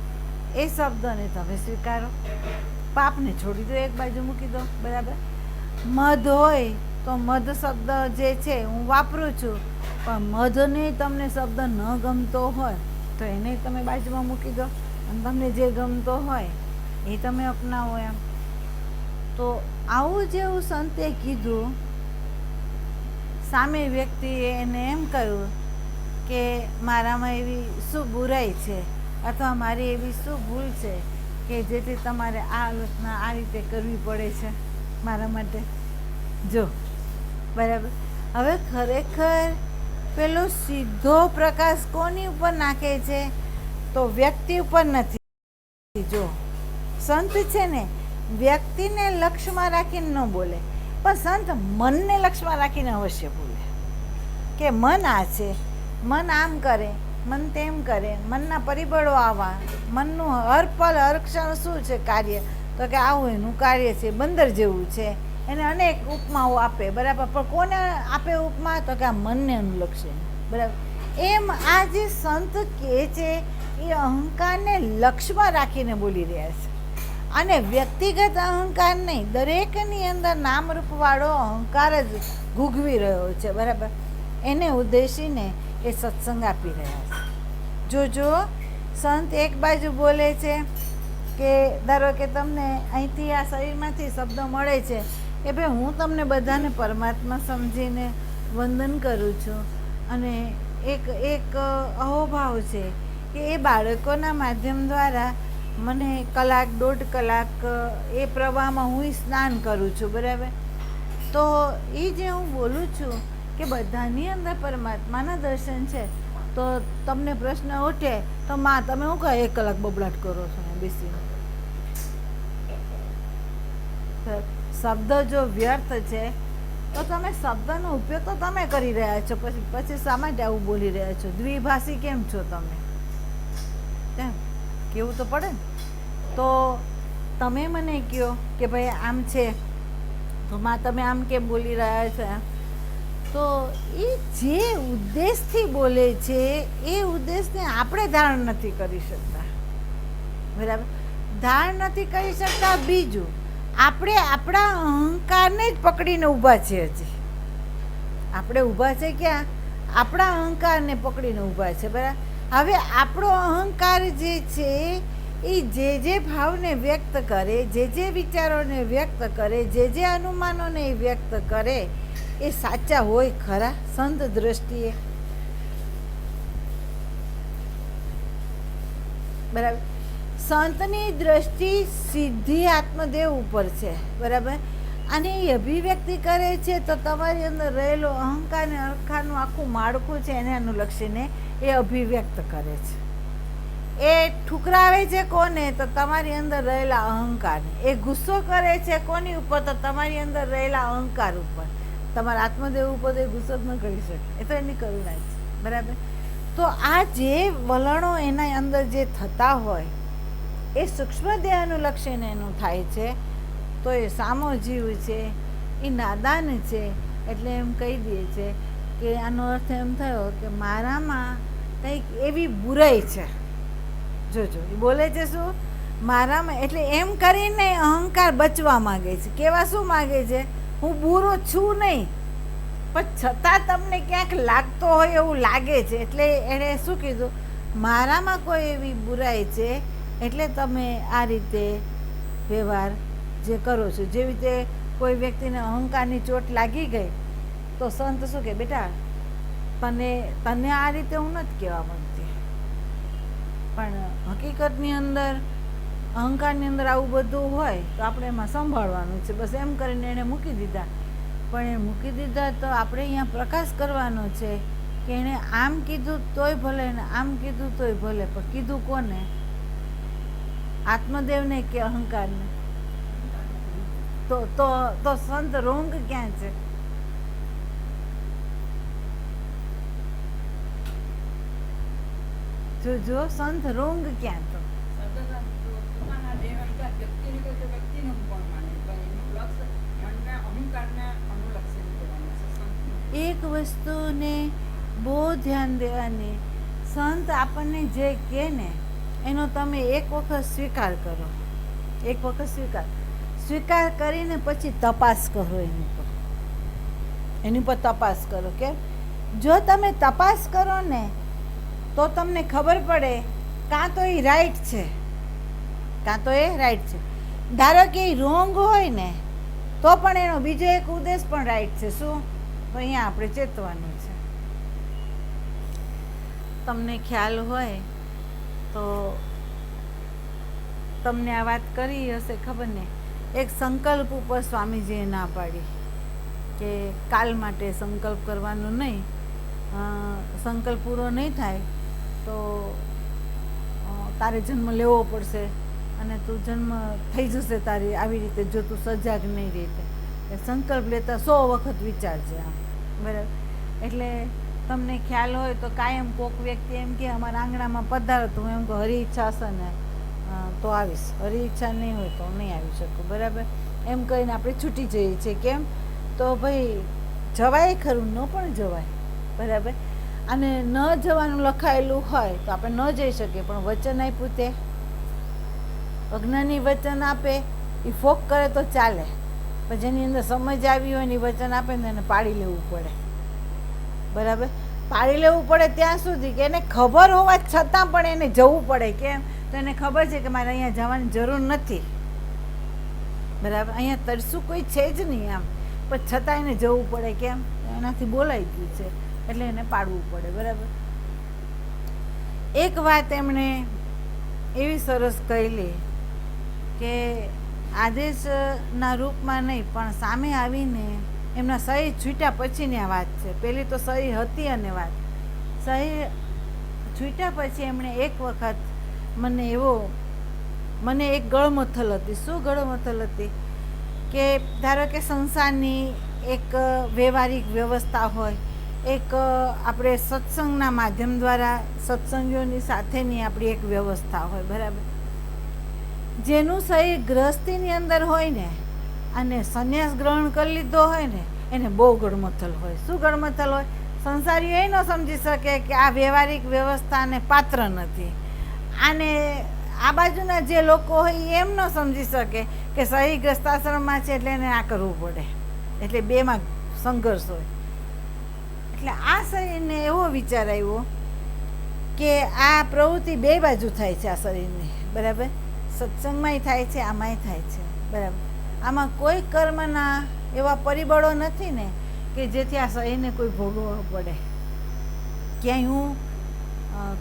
એ શબ્દને તમે સ્વીકારો, પાપને છોડી દો, એક બાજુ મૂકી દો. બરાબર. મધ હોય તો મધ શબ્દ જે છે હું વાપરું છું, પણ મધને તમને શબ્દ ન ગમતો હોય તો એને તમે બાજુમાં મૂકી દો અને તમને જે ગમતો હોય એ તમે અપનાવો. એમ તો આવું જેવું સંતે કીધું, સામે વ્યક્તિએ એને એમ કહ્યું કે મારામાં એવી શું બુરાઈ છે અથવા મારી એવી શું ભૂલ છે કે જેથી તમારે આ આલોચના આ રીતે કરવી પડે છે મારા માટે. જો બરાબર. હવે ખરેખર પેલો સીધો પ્રકાશ કોની ઉપર નાખે છે? તો વ્યક્તિ ઉપર નથી. જો સંત છે ને વ્યક્તિને લક્ષ્યમાં રાખીને ન બોલે, પણ સંત મનને લક્ષ્યમાં રાખીને અવશ્ય બોલે કે મન આ છે, મન આમ કરે, મન તેમ કરે, મનના પરિબળો આવા, મનનું હર પલ હર ક્ષણ શું છે કાર્ય? તો કે આવું એનું કાર્ય છે, બંદર જેવું છે, એને અનેક ઉપમાઓ આપે, બરાબર, પણ કોને આપે ઉપમા? તો કે આ મનને અનુલક્ષીને, બરાબર. એમ આ જે સંત કહે છે એ અહંકારને લક્ષ્યમાં રાખીને બોલી રહ્યા છે, અને વ્યક્તિગત અહંકાર નહીં, દરેકની અંદર નામરૂપવાળો અહંકાર જ ગુગવી રહ્યો છે, બરાબર. એને ઉદ્દેશીને એ સત્સંગ આપી રહ્યા છે. જો સંત એક બાજુ બોલે છે કે ધારો કે તમને અહીંથી આ શરીરમાંથી શબ્દ મળે છે કે ભાઈ હું તમને બધાને પરમાત્મા સમજીને વંદન કરું છું, અને એક અહોભાવ છે કે એ બાળકોના માધ્યમ દ્વારા મને કલાક 1.5 કલાક એ પ્રવાહમાં હું સ્નાન કરું છું, બરાબર. તો એ જે હું બોલું છું કે બધાની અંદર પરમાત્માના દર્શન છે, તો તમને પ્રશ્ન ઉઠે તો માં તમે શું કહે 1 કલાક બબલાટ કરો છો બેસીને? શબ્દ જો વ્યર્થ છે તો તમે શબ્દનો ઉપયોગ તો તમે કરી રહ્યા છો, પછી શા માટે આવું બોલી રહ્યા છો? દ્વિભાષી કેમ છો તમે? કેમ કેવું તો પડે ને. તો તમે મને કહો કે ભાઈ આમ છે, તો માં તમે આમ કેમ બોલી રહ્યા છો? તો એ જે ઉદ્દેશથી બોલે છે એ ઉદ્દેશને આપણે ધારણ નથી કરી શકતા, બરાબર. ધારણ નથી કરી શકતા. બીજું, આપણે આપણા અહંકારને જ પકડીને ઊભા છે. હજી આપણે ઊભા છે ક્યાં? આપણા અહંકારને પકડીને ઊભા છે, બરાબર. હવે આપણો અહંકાર જે છે એ જે ભાવને વ્યક્ત કરે, જે વિચારોને વ્યક્ત કરે, જે અનુમાનોને વ્યક્ત કરે એ સાચા હોય ખરા સંત દ્રષ્ટિએ? બરાબર. સંતની દ્રષ્ટિ સીધી આત્મદેવ ઉપર છે, બરાબર. અને એ અભિવ્યક્તિ કરે છે તો તમારી અંદર રહેલો અહંકાર ને અહંકારનું આખું માળખું છે એને અનુલક્ષીને એ અભિવ્યક્ત કરે છે. એ ઠુકરાવે છે કોને? તો તમારી અંદર રહેલા અહંકારને. એ ગુસ્સો કરે છે કોની ઉપર? તો તમારી અંદર રહેલા અહંકાર ઉપર. તમારા આત્મદેવ ઉપર તો એ ગુસ્સો જ ન કરી શકે, એ તો એની કરુણા છે, બરાબર. તો આ જે વલણો એના અંદર જે થતા હોય એ સૂક્ષ્મ દેહ અનુલક્ષીને એનું થાય છે. તો એ સામો જીવ છે, એ નાદાન છે. એટલે એમ કહી દે છે કે આનો અર્થ એમ થયો કે મારામાં કંઈક એવી બુરાઈ છે. જોજો એ બોલે છે શું? મારામાં. એટલે એમ કરીને અહંકાર બચવા માંગે છે. કેવા શું માંગે છે? હું બુરો છું નહીં, પણ છતાં તમને ક્યાંક લાગતો હોય એવું લાગે છે. એટલે એણે શું કીધું? મારામાં કોઈ એવી બુરાઈ છે એટલે તમે આ રીતે વ્યવહાર જે કરો છો. જેવી રીતે કોઈ વ્યક્તિને અહંકારની ચોટ લાગી ગઈ તો સંત શું કે, બેટા તને આ રીતે હું નથી કહેવા માંગતી, પણ હકીકતની અંદર અહંકારની અંદર આવું બધું હોય તો આપણે એમાં સંભાળવાનું છે. બસ એમ કરીને એણે મૂકી દીધા. પણ એ મૂકી દીધા તો આપણે અહીંયા પ્રકાશ કરવાનો છે કે એણે આમ કીધું તોય ભલે ને આમ કીધું તોય ભલે, પણ કીધું કોને? આત્મદેવને કે અહંકારને? તો સંત રોંગ ક્યાં છે? જો સંત રોંગ ક્યાં? તો એક વસ્તુને બહુ ધ્યાન દેવાની. સંત આપણને જે કહે ને એનો તમે એક વખત સ્વીકાર કરો. એક વખત સ્વીકાર કરીને પછી તપાસ કરો એની પર તપાસ કરો. કે જો તમે તપાસ કરો ને તો તમને ખબર પડે કાં તો એ રાઈટ છે, કાં તો એ રાઈટ છે. ધારો કે એ રોંગ હોય ને તો પણ એનો બીજો એક ઉદ્દેશ પણ રાઈટ છે. શું? તો અહીંયા આપણે ચેતવાનું છે. તમને ખ્યાલ હોય તો તમને આ વાત કરી હશે, ખબર ને. એક સંકલ્પ ઉપર સ્વામીજીએ ના પાડી કે કાલ માટે સંકલ્પ કરવાનો નહીં, સંકલ્પ પૂરો નહીં થાય તો તારે જન્મ લેવો પડશે અને તું જન્મ થઈ જશે તારી આવી રીતે, જો તું સજાગ નહીં રીતે. સંકલ્પ લેતા 100 વખત વિચારજે આમ, બરાબર. એટલે તમને ખ્યાલ હોય તો કાયમ કોક વ્યક્તિ એમ કે અમારા આંગણામાં પધારો તો હું એમ કહું હરી ઈચ્છા હશે ને તો આવીશ, હરી ઈચ્છા નહીં હોય તો નહીં આવી શકું, બરાબર. એમ કહીને આપણે છૂટી જઈએ છીએ. કેમ? તો ભાઈ જવાય ખરું, ન પણ જવાય. બરાબર. અને ન જવાનું લખાયેલું હોય તો આપણે ન જઈ શકીએ, પણ વચન આપ્યું તે અજ્ઞાની વચન આપે એ ફોક કરે તો ચાલે, પણ જેની અંદર સમજ આવી હોય ને એ વચન આપે ને એને પાડી લેવું પડે. બરાબર. પાડી લેવું પડે ત્યાં સુધી કે એને ખબર હોવા છતાં પણ એને જવું પડે. કેમ? તો એને ખબર છે કે મારે અહીંયા જવાની જરૂર નથી. બરાબર. અહીંયા તરસું કોઈ છે જ નહીં આમ, પણ છતાં એને જવું પડે. કેમ? એનાથી બોલાઈ ગયું છે એટલે એને પાડવું પડે. બરાબર. એક વાત એમણે એવી સરસ કહેલી કે આદેશના રૂપમાં નહીં પણ સામે આવીને એમના સહી છૂટ્યા પછીની આ વાત છે. પહેલી તો સહી હતી અને વાત સહી છૂટ્યા પછી એમણે એક વખત મને એક ગળમથલ હતી. શું ગળમથલ હતી? કે ધારો કે સંસારની એક વ્યવહારિક વ્યવસ્થા હોય, એક આપણે સત્સંગના માધ્યમ દ્વારા સત્સંગીઓની સાથેની આપણી એક વ્યવસ્થા હોય. બરાબર. જેનું શરીર ગ્રહસ્થીની અંદર હોય ને અને સંન્યાસ ગ્રહણ કરી લીધો હોય ને એને બહુ ગળમથલ હોય. શું ગળમથલ હોય? સંસારીઓ એ ન સમજી શકે કે આ વ્યવહારિક વ્યવસ્થાને પાત્ર નથી. આને આ બાજુના જે લોકો હોય એમ ન સમજી શકે કે સહી ગ્રસ્તાશ્રમમાં છે એટલે એને આ કરવું પડે, એટલે બેમાં સંઘર્ષ હોય. એટલે આ શરીરને એવો વિચાર આવ્યો કે આ પ્રવૃત્તિ બે બાજુ થાય છે આ શરીરની. બરાબર. સત્સંગમાંય થાય છે, આમાંય થાય છે. બરાબર. આમાં કોઈ કર્મના એવા પરિબળો નથી ને કે જેથી આ શરીરને કોઈ ભોગવવું પડે. ક્યાંય હું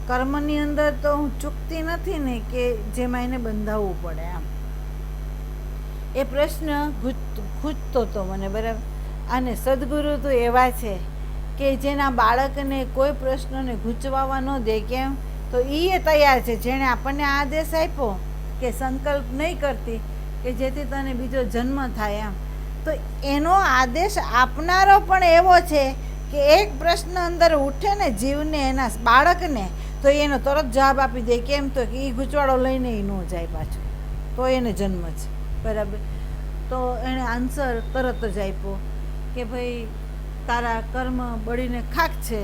કર્મની અંદર તો હું ચૂકતી નથી ને કે જેમાં એને બંધાવવું પડે. આમ એ પ્રશ્ન ખૂંચતો હતો મને. બરાબર. અને સદગુરુ તો એવા છે કે જેના બાળકને કોઈ પ્રશ્નને ગૂંચવાવા ન દે. કેમ? તો એ તૈયાર છે. જેણે આપણને આદેશ આપ્યો કે સંકલ્પ નહીં કરતી કે જેથી તને બીજો જન્મ થાય. એમ તો એનો આદેશ આપનારો પણ એવો છે કે એક પ્રશ્ન અંદર ઉઠે ને જીવને, એના બાળકને, તો એનો તરત જવાબ આપી દે. કેમ? તો કે એ ગૂંચવાડો લઈને એ ન જાય પાછો, તો એને જન્મ છે. બરાબર. તો એણે આન્સર તરત જ આપ્યો કે ભાઈ તારા કર્મ બળીને ખાક છે,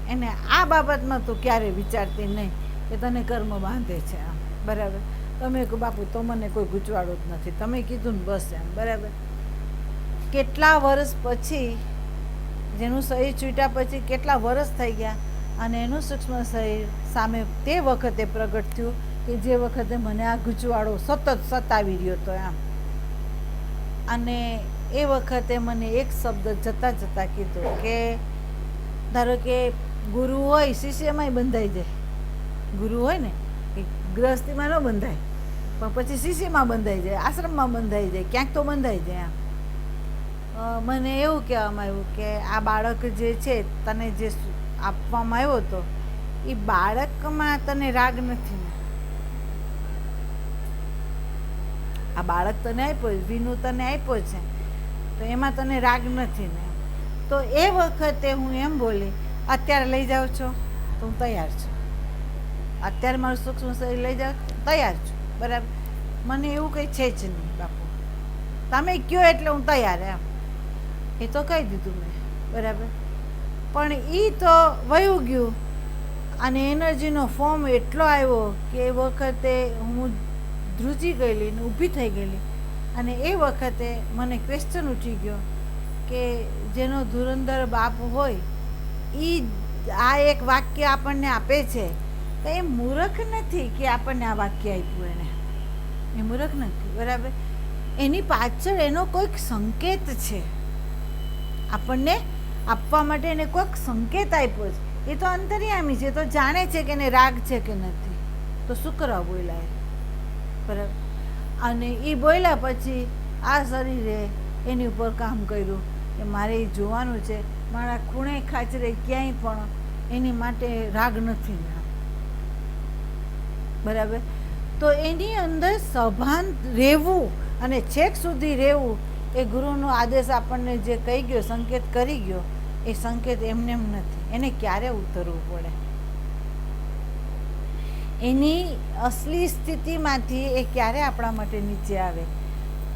એને આ બાબતમાં તું ક્યારેય વિચારતી નહીં કે તને કર્મ બાંધે છે. આમ બરાબર. તમે કહો બાપુ તો મને કોઈ ગૂંચવાડો જ નથી, તમે કીધું ને બસ. એમ બરાબર. કેટલા વર્ષ પછી, જેનું શરીર છૂટ્યા પછી કેટલા વર્ષ થઈ ગયા અને એનું સૂક્ષ્મ શરીર સામે તે વખતે પ્રગટ થયું કે જે વખતે મને આ ગૂંચવાડો સતત સતાવી રહ્યો હતો. આમ અને એ વખતે મને એક શબ્દ જતાં જતાં કીધો કે ધારો કે ગુરુ હોય, શિષ્યમાંય બંધાઈ જાય. ગુરુ હોય ને એ ગૃહસ્થીમાં ન બંધાય, પણ પછી શિષ્યમાં બંધાઈ જાય, આશ્રમમાં બંધાઈ જાય, ક્યાંક તો બંધાઈ જાય. મને એવું કહેવામાં આવ્યું કે આ બાળક જે છે તને જે આપવામાં આવ્યો હતો એ બાળકમાં તને રાગ નથી ને. આ બાળક તને આપ્યો, વિનુ તને આપ્યો છે, તો એમાં તને રાગ નથી ને. તો એ વખતે હું એમ બોલી, અત્યારે લઈ જાઓ છો તો હું તૈયાર છું, અત્યારે મારું સૂક્ષ્મ શરીર લઈ જાઓ તૈયાર છું. બરાબર. મને એવું કંઈ છે જ નહીં બાપુ, તમે કહો એટલે હું તૈયાર. એમ એ તો કહી દીધું મેં. બરાબર. પણ એ તો વયું ગયું અને એનર્જીનો ફોર્મ એટલો આવ્યો કે એ વખતે હું ધ્રુજી ગયેલી ને ઊભી થઈ ગયેલી. અને એ વખતે મને ક્વેશ્ચન ઉઠી ગયો કે જેનો ધુરંધર બાપ હોય એ આ એક વાક્ય આપણને આપે છે તો એ મૂર્ખ નથી કે આપણને આ વાક્ય આપ્યું. એને એ મૂર્ખ નથી. બરાબર. એની પાછળ એનો કોઈક સંકેત છે, આપણને આપવા માટે એને કોઈક સંકેત આપ્યો છે. એ તો અંતર્યામી છે, તો જાણે છે કે એને રાગ છે કે નથી. તો શું કરવા બોલ્યા? બરાબર. અને એ બોલ્યા પછી આ શરીરે એની ઉપર કામ કર્યું કે મારે એ જોવાનું છે મારા ખૂણે ખાચરે ક્યાંય પણ એની માટે રાગ નથી. બરાબર. તો એની અંદર સભાન રહેવું અને છેક સુધી રહેવું એ ગુરુનો આદેશ આપણને જે કહી ગયો, સંકેત કરી ગયો, એ સંકેત એમને એમ નથી. એને ક્યારે ઉતરવું પડે, એની અસલી સ્થિતિમાંથી એ ક્યારે આપણા માટે નીચે આવે.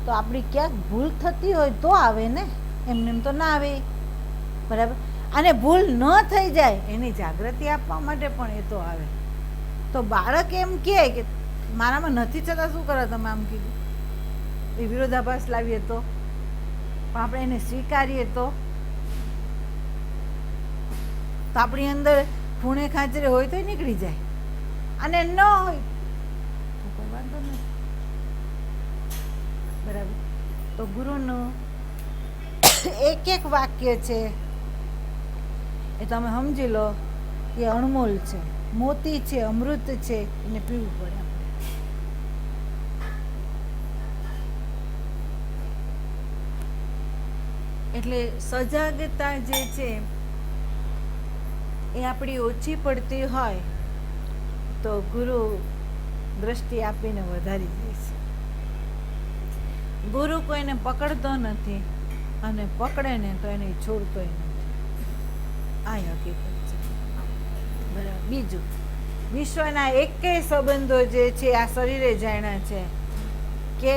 તો આપણી ક્યાંક ભૂલ થતી હોય તો આવે ને, એમને એમ તો ના આવે. બરાબર. અને ભૂલ ન થઈ જાય એની જાગૃતિ આપવા માટે પણ એ તો આવે. તો બાળક એમ કહે કે મારામાં નથી છતાં શું કરો તમે આમ કીધું, એ વિરોધાભાસ લાવીએ તો, પણ આપણે એને સ્વીકારીએ તો આપણી અંદર ખૂણે ખાંચરે હોય તો નીકળી જાય, અને ન હોય તો કોઈ વાંધો નથી. બરાબર. તો ગુરુનું એક એક વાક્ય છે એ તમે સમજી લો કે અણમોલ છે, મોતી છે, અમૃત છે, એને પીવું પડે આપણે. એટલે સજાગતા જે છે એ આપણી ઓછી પડતી હોય તો ગુરુ દ્રષ્ટિ આપીને વધારી દે છે. ગુરુ કોઈને પકડતો નથી અને પકડે ને તો એને છોડતોય નથી. આ હકીકત છે. બરાબર. બીજું, વિશ્વના એકેય સંબંધો જે છે આ શરીરે જાણ્યા છે કે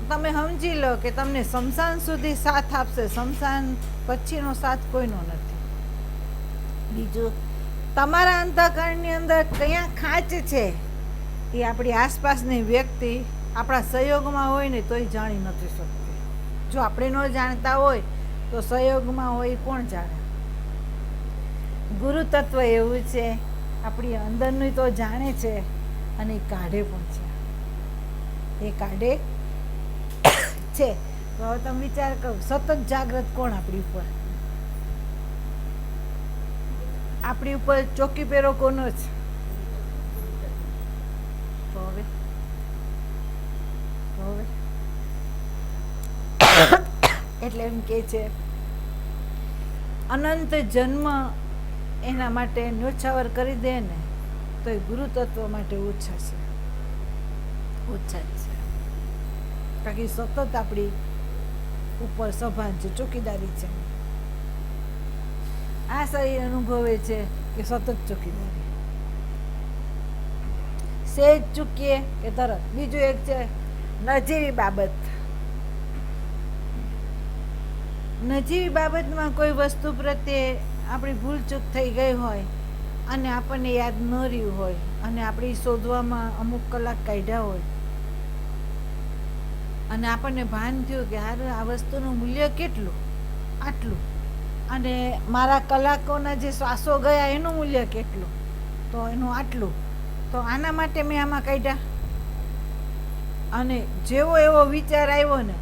તમે સમજી લો કે તમને શમશાન સુધી સાથ આપશે, શમશાન પછીનો સાથ કોઈનો નથી. બીજું, તમારા અંતઃકરણની અંદર કયા ખાંચ છે એ આપણી આસપાસની વ્યક્તિ આપણા સહયોગમાં હોય ને તોય જાણી નથી શકતી. જો આપણે ન જાણતા હોય તો સહયોગમાં હોય કોણ જાણે. ગુરુ તત્વ એવું છે, આપણી અંદરનું તો જાણે છે અને એ કાઢે પણ છે. એ કાઢે છે. તો હવે તમે વિચાર કરો, સતત જાગ્રત કોણ આપણી ઉપર? આપણી ઉપર ચોકી પહેરો કોનો છે? તો હવે એટલે એમ કે છે અનંત જન્મ એના માટે ન્યોછાવર કરી દે ને તો એ ગુરુ તત્વ માટે ઓછા છે, ઓછા જ છે. કારણ કે સતત આપણી ઉપર સભાન છે, ચોકીદારી છે. આ શરીર અનુભવે છે કે સતત ચોકીદારી, સહેજ ચૂકીએ કે તરત. બીજું એક છે નજીવી બાબત. નજીવી બાબતમાં કોઈ વસ્તુ પ્રત્યે આપણી ભૂલચૂક થઈ ગઈ હોય અને આપણને યાદ ન રહ્યું હોય અને આપણે શોધવામાં અમુક કલાક કાઢ્યા હોય અને આપણને ભાન થયું કે હારું આ વસ્તુનું મૂલ્ય કેટલું, આટલું, અને મારા કલાકોના જે શ્વાસો ગયા એનું મૂલ્ય કેટલું, તો એનું આટલું, તો આના માટે મેં આમાં કાઢ્યા. અને જેવો એવો વિચાર આવ્યો ને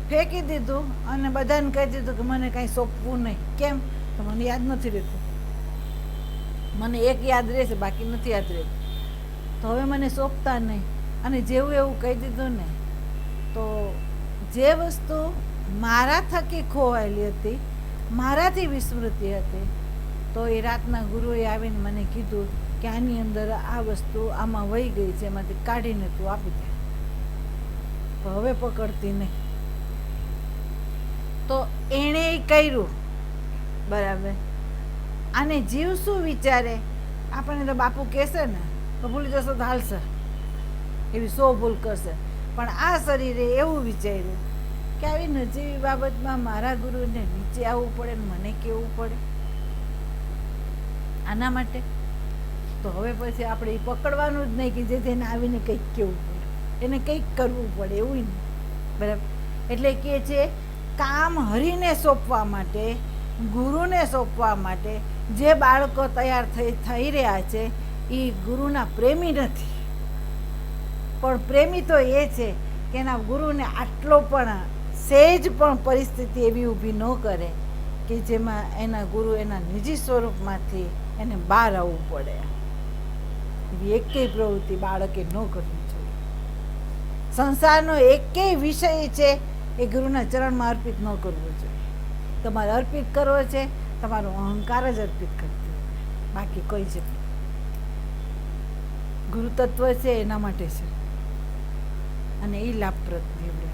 ફેંકી દીધું અને બધાને કહી દીધું કે મને કાંઈ સોંપવું નહીં. કેમ? તો મને યાદ નથી રહેતું. મને એક યાદ રહેશે, બાકી નથી યાદ રહેતું. તો હવે મને સોંપતા નહીં. અને જેવું એવું કહી દીધું ને તો જે વસ્તુ મારા થકી ખોવાયેલી હતી, મારાથી વિસ્મૃતિ હતી, તો એ રાતના ગુરુએ આવીને મને કીધું કે આની અંદર આ વસ્તુ આમાં વહી ગઈ છે, એમાંથી કાઢીને તું આપી દે. તો હવે પકડતી નહીં. તો એણે કર્યું. બરાબર. આને જીવ શું વિચારે? આપણને તો બાપુ કહેશે ને તો ભૂલી જશો તો હાલશે, એવી 100 ભૂલ કરશે. પણ આ શરીરે એવું વિચાર્યું કે આવી નજીવી બાબતમાં મારા ગુરુને નીચે આવવું પડે ને મને કહેવું પડે આના માટે. તો હવે પછી આપણે એ પકડવાનું જ નહીં કે જેથી એને આવીને કંઈક કહેવું પડે, એને કંઈક કરવું પડે, એવું નહીં. બરાબર. એટલે કે છે કામ હરીને સોંપવા માટે, ગુરુને સોંપવા માટે જે બાળકો તૈયાર થઈ રહ્યા છે એ ગુરુના પ્રેમી નથી, પણ પ્રેમી તો એ છે કે એના ગુરુને આટલો પણ સહેજ પણ પરિસ્થિતિ એવી ઊભી ન કરે કે જેમાં એના ગુરુ એના નિજી સ્વરૂપમાંથી એને બહાર આવવું પડે. એવી એકેય પ્રવૃત્તિ બાળકે ન કરવી જોઈએ. સંસારનો એકેય વિષય છે એ ગુરુના ચરણમાં અર્પિત ન કરવો જોઈએ. તમારે અર્પિત કરવો છે, તમારો અહંકાર જ અર્પિત કરતો, બાકી કોઈ જ નહીં. ગુરુ તત્વ છે એના માટે છે અને એ લાભપ્રદ નીવડે.